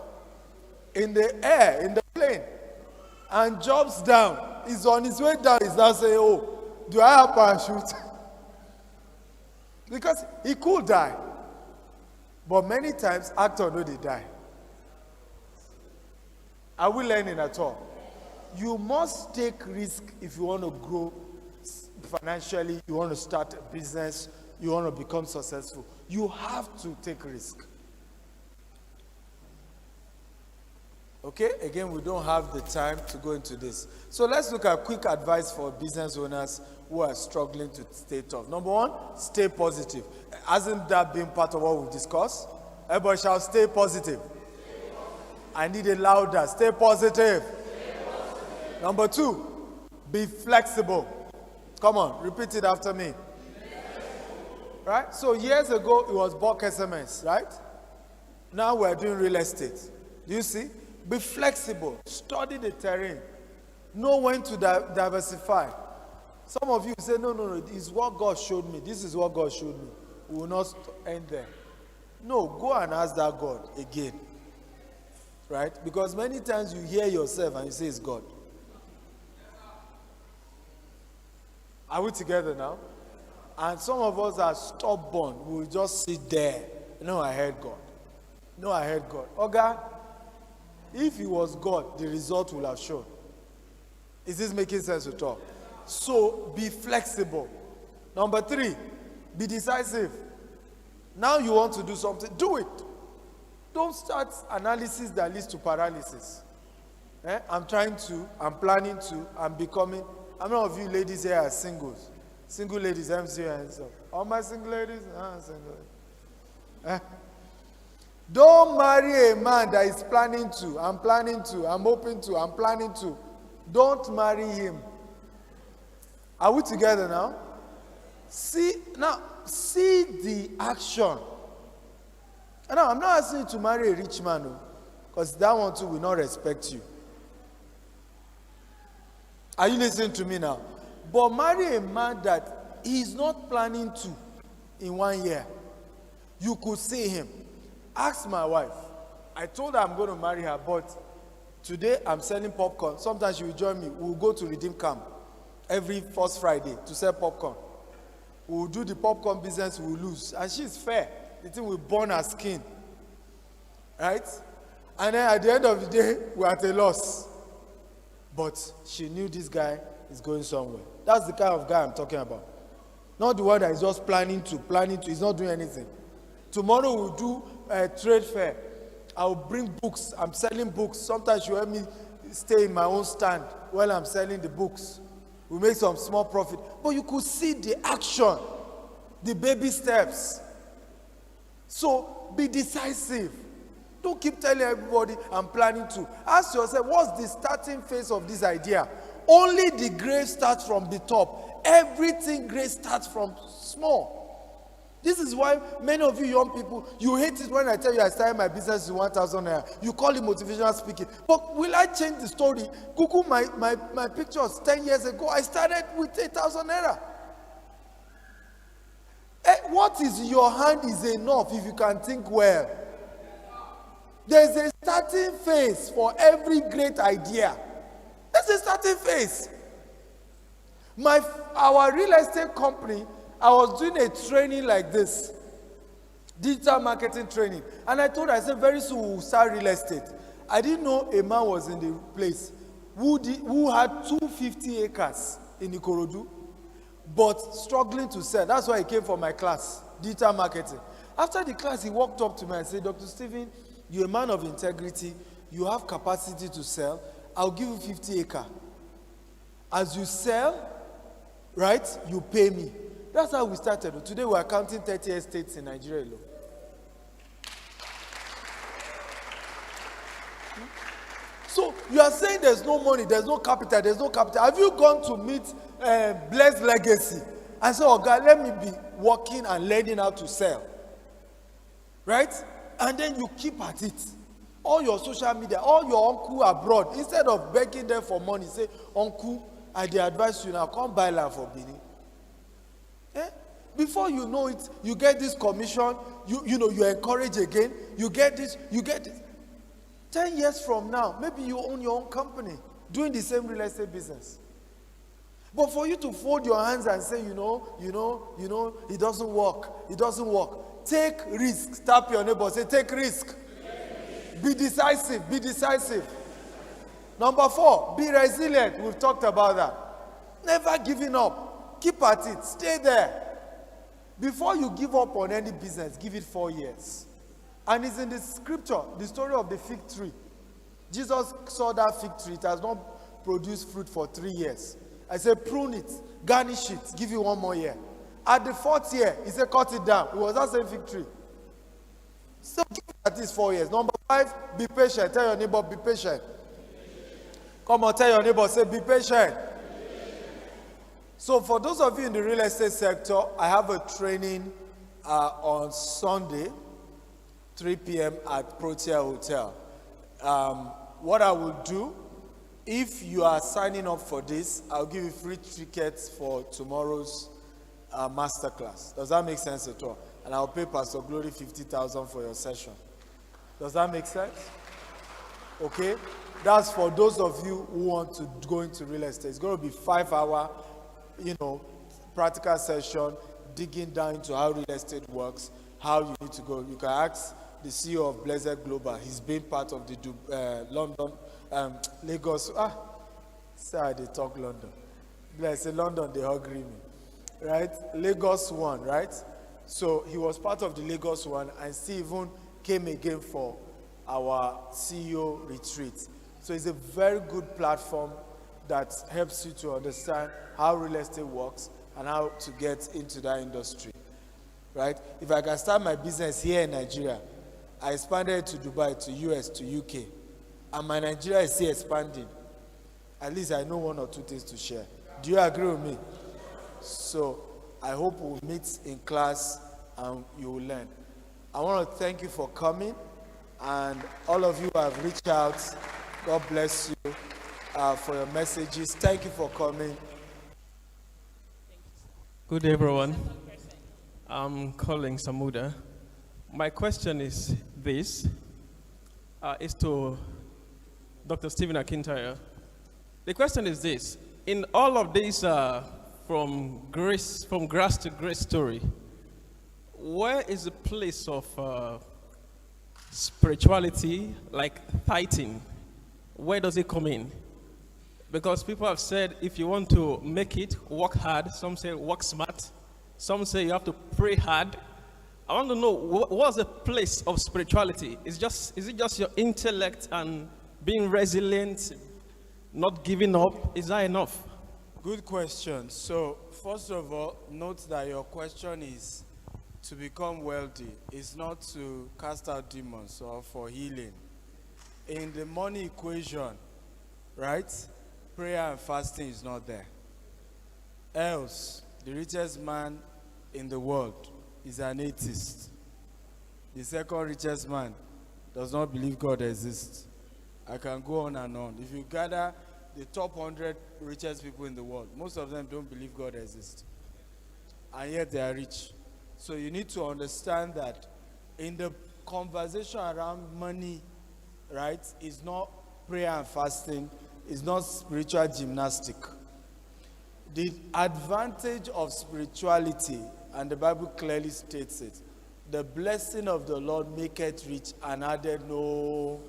In the air, in the plane, and jumps down. He's on his way down. He's now saying, oh, do I have parachute? Because he could die. But many times, actors know they die. Are we learning at all? You must take risk if you want to grow financially, you want to start a business, you want to become successful. You have to take risk. Okay? Again, we don't have the time to go into this. So let's look at quick advice for business owners who are struggling to stay tough. Number one, stay positive. Hasn't that been part of what we've discussed? Everybody shall stay positive. I need it louder. Stay positive. Number two, be flexible. Come on, repeat it after me. Right? So years ago, it was bulk SMS, right? Now we're doing real estate. Do you see? Be flexible. Study the terrain. Know when to diversify. Some of you say, no, it's what God showed me. This is what God showed me. We will not end there. No, go and ask that God again. Right? Because many times you hear yourself and you say it's God. Are we together now? And some of us are stubborn. We will just sit there. No, I heard God. No, I heard God. Oga, if it was God, the result will have shown. Is this making sense to talk? So, be flexible. Number three, be decisive. Now you want to do something, do it. Don't start analysis that leads to paralysis. I'm trying to, I'm planning to, I'm becoming. How many of you ladies here are singles? Single ladies, MC and stuff. All my single ladies? Single. Don't marry a man that is planning to, I'm planning to, I'm hoping to, I'm planning to. Don't marry him. Are we together now? See the action. And now, I'm not asking you to marry a rich man, because that one too will not respect you. Are you listening to me now? But marry a man that he is not planning to in 1 year. You could see him. Ask my wife. I told her I'm going to marry her, but today I'm selling popcorn. Sometimes she will join me. We'll go to Redeem Camp every first Friday to sell popcorn. We'll do the popcorn business, we'll lose. And she's fair. The thing will burn her skin. Right? And then at the end of the day, we're at a loss. But she knew this guy is going somewhere. That's the kind of guy I'm talking about. Not the one that is just planning to. He's not doing anything. Tomorrow we'll do a trade fair. I'll bring books. I'm selling books. Sometimes you help me stay in my own stand while I'm selling the books. We make some small profit. But you could see the action, the baby steps. So be decisive. Don't keep telling everybody I'm planning to. Ask yourself, what's the starting phase of this idea? Only the great starts from the top. Everything great starts from small. This is why many of you young people, you hate it when I tell you I started my business with 1,000 naira. You call it motivational speaking. But will I change the story? Google my pictures 10 years ago. I started with 8,000 naira. What is in your hand is enough if you can think well. There's a starting phase for every great idea. There's a starting phase. Our real estate company, I was doing a training like this, digital marketing training, and I said, very soon we'll start real estate. I didn't know a man was in the place who had 250 acres in Ikorodu, but struggling to sell. That's why he came for my class, digital marketing. After the class, he walked up to me and said, Dr. Stephen, you're a man of integrity. You have capacity to sell. I'll give you 50 acres. As you sell, right, you pay me. That's how we started. Today we are counting 30 estates in Nigeria alone. So you are saying there's no money, there's no capital, there's no capital. Have you gone to meet Blessed Legacy and say, oh God, let me be working and learning how to sell? Right? And then you keep at it. All your social media, all your uncle abroad, instead of begging them for money, say, uncle, I advise you now, come buy land for Bini. Before you know it, you get this commission, you encourage again, you get this. 10 years from now, maybe you own your own company, doing the same real estate business. But for you to fold your hands and say, it doesn't work. Take risk. Tap your neighbor, say, take risk. Be decisive. Number 4, be resilient. We've talked about that. Never giving up. Keep at it. Stay there. Before you give up on any business, give it 4 years. And it's in the scripture, the story of the fig tree. Jesus saw that fig tree. It has not produced fruit for 3 years. I said, prune it, garnish it, give you 1 more year. At the 4th year, he said, cut it down. It was that same fig tree. So give it at least 4 years. Number 5, be patient. Tell your neighbor, be patient. Come on, tell your neighbor, say, be patient. So for those of you in the real estate sector, I have a training on Sunday, 3 p.m. at Protea Hotel. What I will do, if you are signing up for this, I'll give you free tickets for tomorrow's masterclass. Does that make sense at all? And I'll pay Pastor Glory 50,000 for your session. Does that make sense? Okay? That's for those of you who want to go into real estate. It's going to be 5-hour, practical session, digging down into how real estate works, how you need to go. You can ask the CEO of Blessed Global. He's been part of the London, Lagos. Sorry, they talk London. Blessed London, they hungry me. Right? Lagos one, right? So he was part of the Lagos one and still even came again for our CEO retreat. So it's a very good platform that helps you to understand how real estate works and how to get into that industry. Right? If I can start my business here in Nigeria, I expanded to Dubai, to US, to UK, and my Nigeria is still expanding. At least I know 1 or 2 things to share. Do you agree with me? So I hope we'll meet in class and you will learn. I want to thank you for coming, and all of you who have reached out, God bless you for your messages. Thank you for coming. Good day, everyone. I'm calling Samuda. My question is this, is to Dr. Stephen Akintayo. The question is this: in all of this, from grass to grace story, where is the place of spirituality, like tithing? Where does it come in? Because people have said, if you want to make it, work hard. Some say work smart. Some say you have to pray hard. I want to know, what's the place of spirituality? Is it just your intellect and being resilient, not giving up? Is that enough? Good question. So, first of all, note that your question is to become wealthy. It's not to cast out demons or for healing. In the money equation, right? Prayer and fasting is not there. Else, the richest man in the world is an atheist. The second richest man does not believe God exists. I can go on and on. If you gather the top 100 richest people in the world, most of them don't believe God exists. And yet they are rich. So you need to understand that in the conversation around money right, is not prayer and fasting, is not spiritual gymnastic. The advantage of spirituality, and the Bible clearly states it, the blessing of the Lord maketh rich and added no,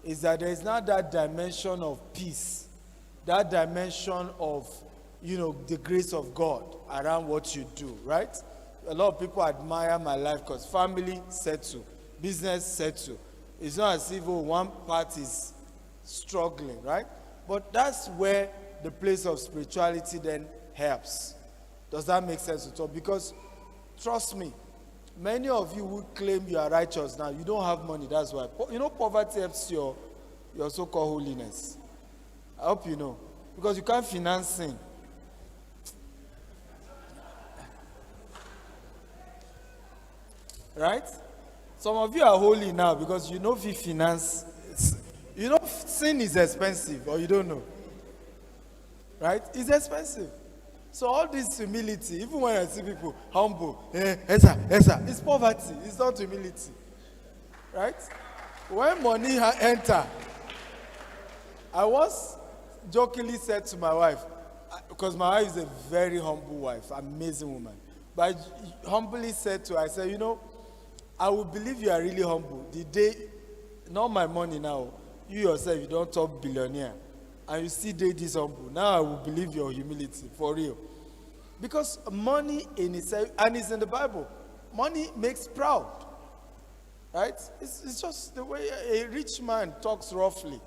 is that there is not that dimension of peace, that dimension of, the grace of God around what you do, right? A lot of people admire my life because family settle, business settle. It's not as if one part is struggling, right? But that's where the place of spirituality then helps. Does that make sense at all? Because trust me, many of you who claim you are righteous now, you don't have money, that's why. Poverty helps your so-called holiness. I hope you know. Because you can't finance sin. Right? Some of you are holy now because you know if you finance, sin is expensive, or you don't know. Right? It's expensive. So all this humility, even when I see people humble, it's poverty, it's not humility. Right? When money enter, I once jokingly said to my wife, because my wife is a very humble wife, amazing woman, but I humbly said to her, I said, I will believe you are really humble the day, not my money now, you yourself, you don't talk billionaire, and you still did this humble. Now I will believe your humility, for real. Because money in itself, and it's in the Bible, money makes proud. Right? It's just the way a rich man talks roughly.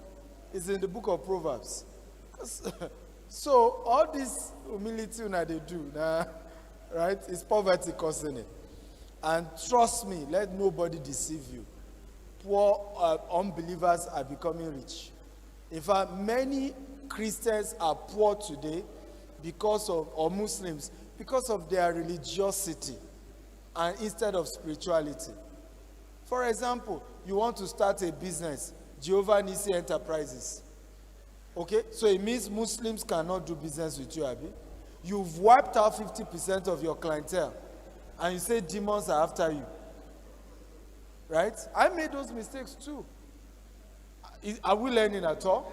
It's in the book of Proverbs. So all this humility that they do, right, is poverty causing it. And trust me, let nobody deceive you. Poor unbelievers are becoming rich. In fact, many Christians are poor today or Muslims, because of their religiosity and instead of spirituality. For example, you want to start a business, Jehovah Nissi Enterprises. Okay, so it means Muslims cannot do business with you, Abi. You've wiped out 50% of your clientele, and you say demons are after you. Right? I made those mistakes too. Are we learning at all?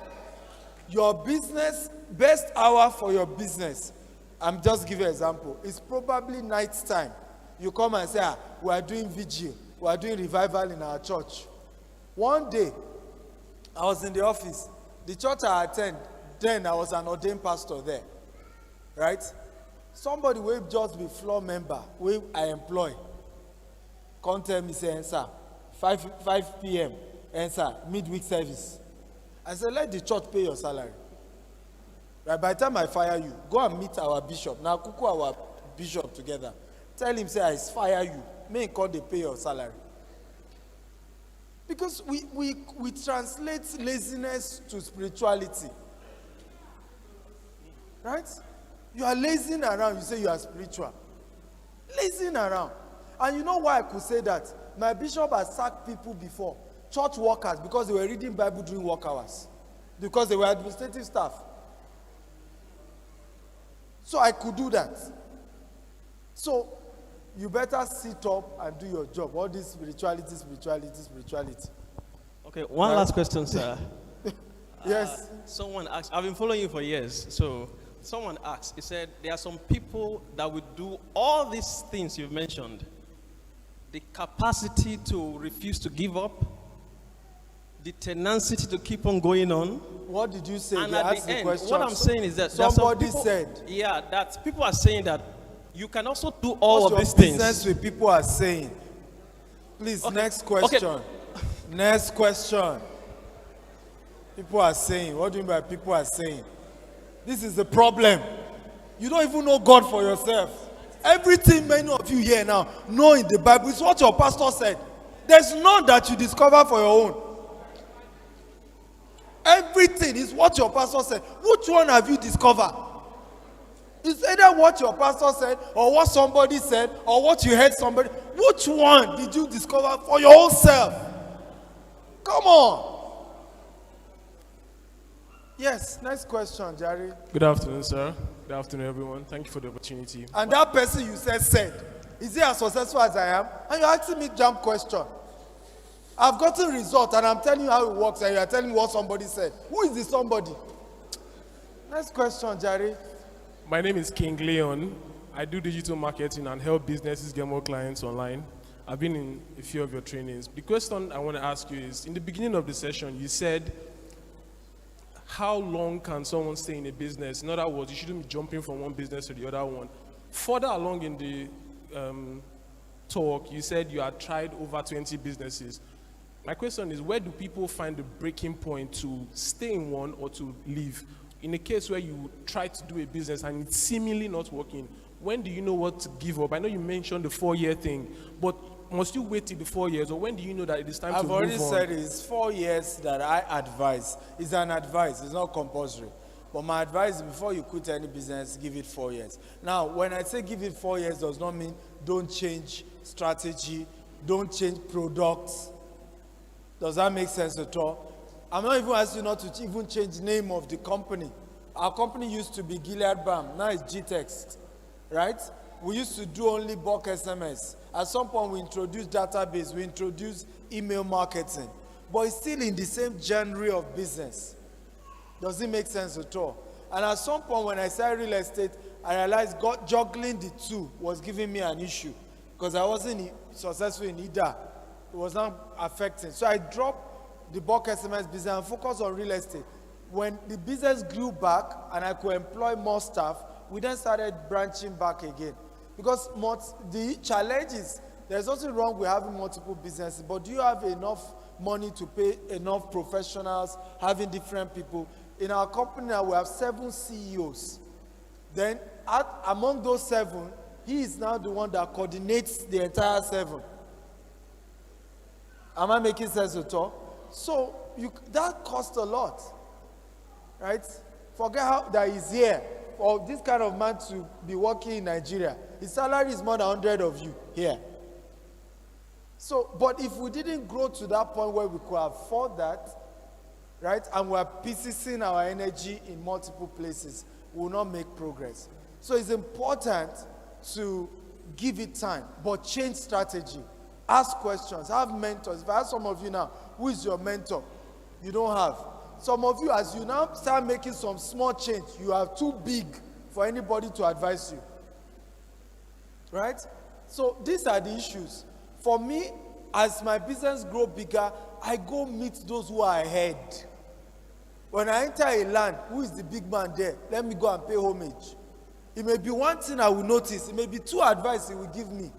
Your business, best hour for your business, I'm just giving an example, it's probably night time. You come and say, we are doing vigil, we are doing revival in our church. One day, I was in the office. The church I attend, then I was an ordained pastor there. Right? Somebody will just be floor member, where I employ. Come tell me, say, sir, 5 p.m., answer, midweek service. I said, let the church pay your salary. Right? By the time I fire you, go and meet our bishop. Now, kuku our bishop together. Tell him, say, I fire you. May God they pay your salary. Because we translate laziness to spirituality. Right? You are lazing around, you say you are spiritual. Lazing around. And you know why I could say that? My bishop has sacked people before, church workers, because they were reading Bible during work hours. Because they were administrative staff. So I could do that. So you better sit up and do your job. All this spirituality. Okay, one last question, sir. Yes. Someone asked, I've been following you for years, so someone asked, he said, there are some people that would do all these things you've mentioned. The capacity to refuse to give up, the tenacity to keep on going on. What did you say? And They at asked the the end, question. what I'm saying is that there are some Somebody people, said. yeah, that people are saying that you can also do all What's of these your business things. with people are saying? Please, Okay. next question. Okay. Next question. People are saying. What do you mean by people are saying? This is the problem. You don't even know God for yourself. Everything many of you here now know in the Bible is what your pastor said. There's none that you discover for your own. Everything is what your pastor said. Which one have you discovered? It's either what your pastor said, or what somebody said, or what you heard somebody. Which one did you discover for your own self? Come on. Yes, next question, Jerry. Good afternoon, sir. Good afternoon, everyone. Thank you for the opportunity. And that person you said, is he as successful as I am? And you're asking me jump question. I've gotten results and I'm telling you how it works and you are telling me what somebody said. Who is the somebody? Next question, Jerry. My name is King Leon. I do digital marketing and help businesses get more clients online. I've been in a few of your trainings. The question I want to ask you is, in the beginning of the session, you said, how long can someone stay in a business? In other words, you shouldn't be jumping from one business to the other one. Further along in the talk, you said you had tried over 20 businesses. My question is, where do people find the breaking point to stay in one or to leave? In a case where you try to do a business and it's seemingly not working, when do you know what to give up? I know you mentioned the 4-year thing, but must you wait till the 4 years, or when do you know that it is time to move on? I've already said it's 4 years that I advise. It's an advice, it's not compulsory. But my advice is before you quit any business, give it 4 years. Now, when I say give it 4 years, does not mean don't change strategy, don't change products. Does that make sense at all? I'm not even asking you not to even change the name of the company. Our company used to be Gilead Balm, now it's G-Text, right? We used to do only bulk SMS. At some point, we introduced database, we introduced email marketing, but it's still in the same genre of business. Does it make sense at all? And at some point, when I started real estate, I realized juggling the two was giving me an issue because I wasn't successful in either. It was not affecting. So I dropped the bulk SMS business and focused on real estate. When the business grew back and I could employ more staff, we then started branching back again. Because the challenge is, there's nothing wrong with having multiple businesses, but do you have enough money to pay enough professionals, having different people? In our company now, we have 7 CEOs. Then, among those 7, he is now the one that coordinates the entire 7. Am I making sense at all? So, that costs a lot, right? Forget how that is here. For this kind of man to be working in Nigeria, his salary is more than 100 of you here. So, but if we didn't grow to that point where we could afford that, right, and we're piecing our energy in multiple places, we will not make progress. So it's important to give it time, but change strategy. Ask questions, have mentors. If I ask some of you now, who is your mentor? You don't have. Some of you, as you now start making some small change, you are too big for anybody to advise you. Right? So these are the issues. For me, as my business grow bigger, I go meet those who are ahead. When I enter a land, who is the big man there? Let me go and pay homage. It may be one thing I will notice. It may be 2 advice he will give me.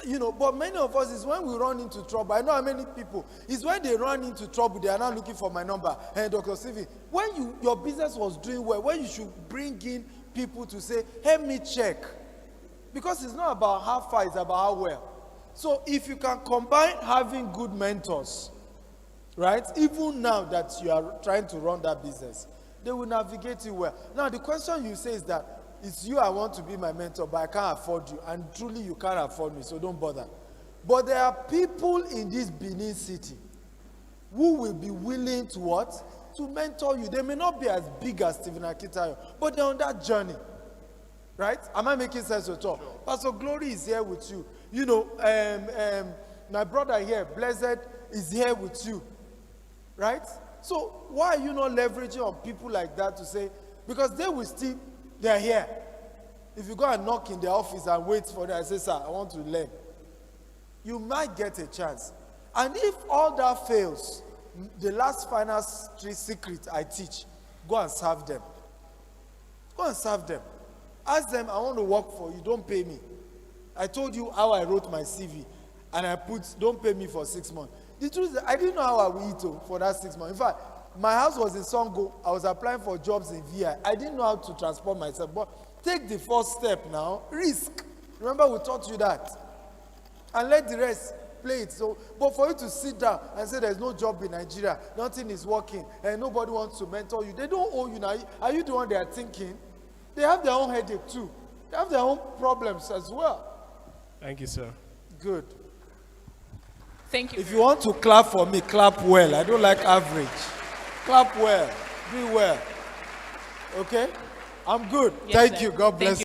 You know, but many of us is when we run into trouble. I know how many people. It's when they run into trouble, they are now looking for my number. Hey, Dr. Stephen, when your business was doing well, when you should bring in people to say, help me check. Because it's not about how far, it's about how well. So if you can combine having good mentors, right, even now that you are trying to run that business, they will navigate you well. Now, the question you say is that, it's you I want to be my mentor, but I can't afford you. And truly, you can't afford me, so don't bother. But there are people in this Benin city who will be willing to what? To mentor you. They may not be as big as Stephen Akitayo, but they're on that journey. Right? Am I making sense at all? Sure. Pastor Glory is here with you. You know, my brother here, Blessed, is here with you. Right? So why are you not leveraging on people like that to say, because they will still, they're here. If you go and knock in their office and wait for them and say, sir, I want to learn, you might get a chance. And if all that fails, the last final secret I teach, go and serve them. Go and serve them. Ask them, I want to work for you, don't pay me. I told you how I wrote my CV, and I put, don't pay me for 6 months. The truth is, I didn't know how I would eat for that 6 months. In fact, my house was in Songo. I was applying for jobs in VI. I didn't know how to transport myself. But take the first step now. Risk. Remember we taught you that. And let the rest play it. So, but for you to sit down and say there's no job in Nigeria, nothing is working, and nobody wants to mentor you, they don't owe you now. Are you the one they are thinking? They have their own headache too. They have their own problems as well. Thank you, sir. Good. Thank you. If you want to clap for me, clap well. I don't like average. Clap well. Do well. Okay? I'm good. Yes, Thank sir. you. God bless you.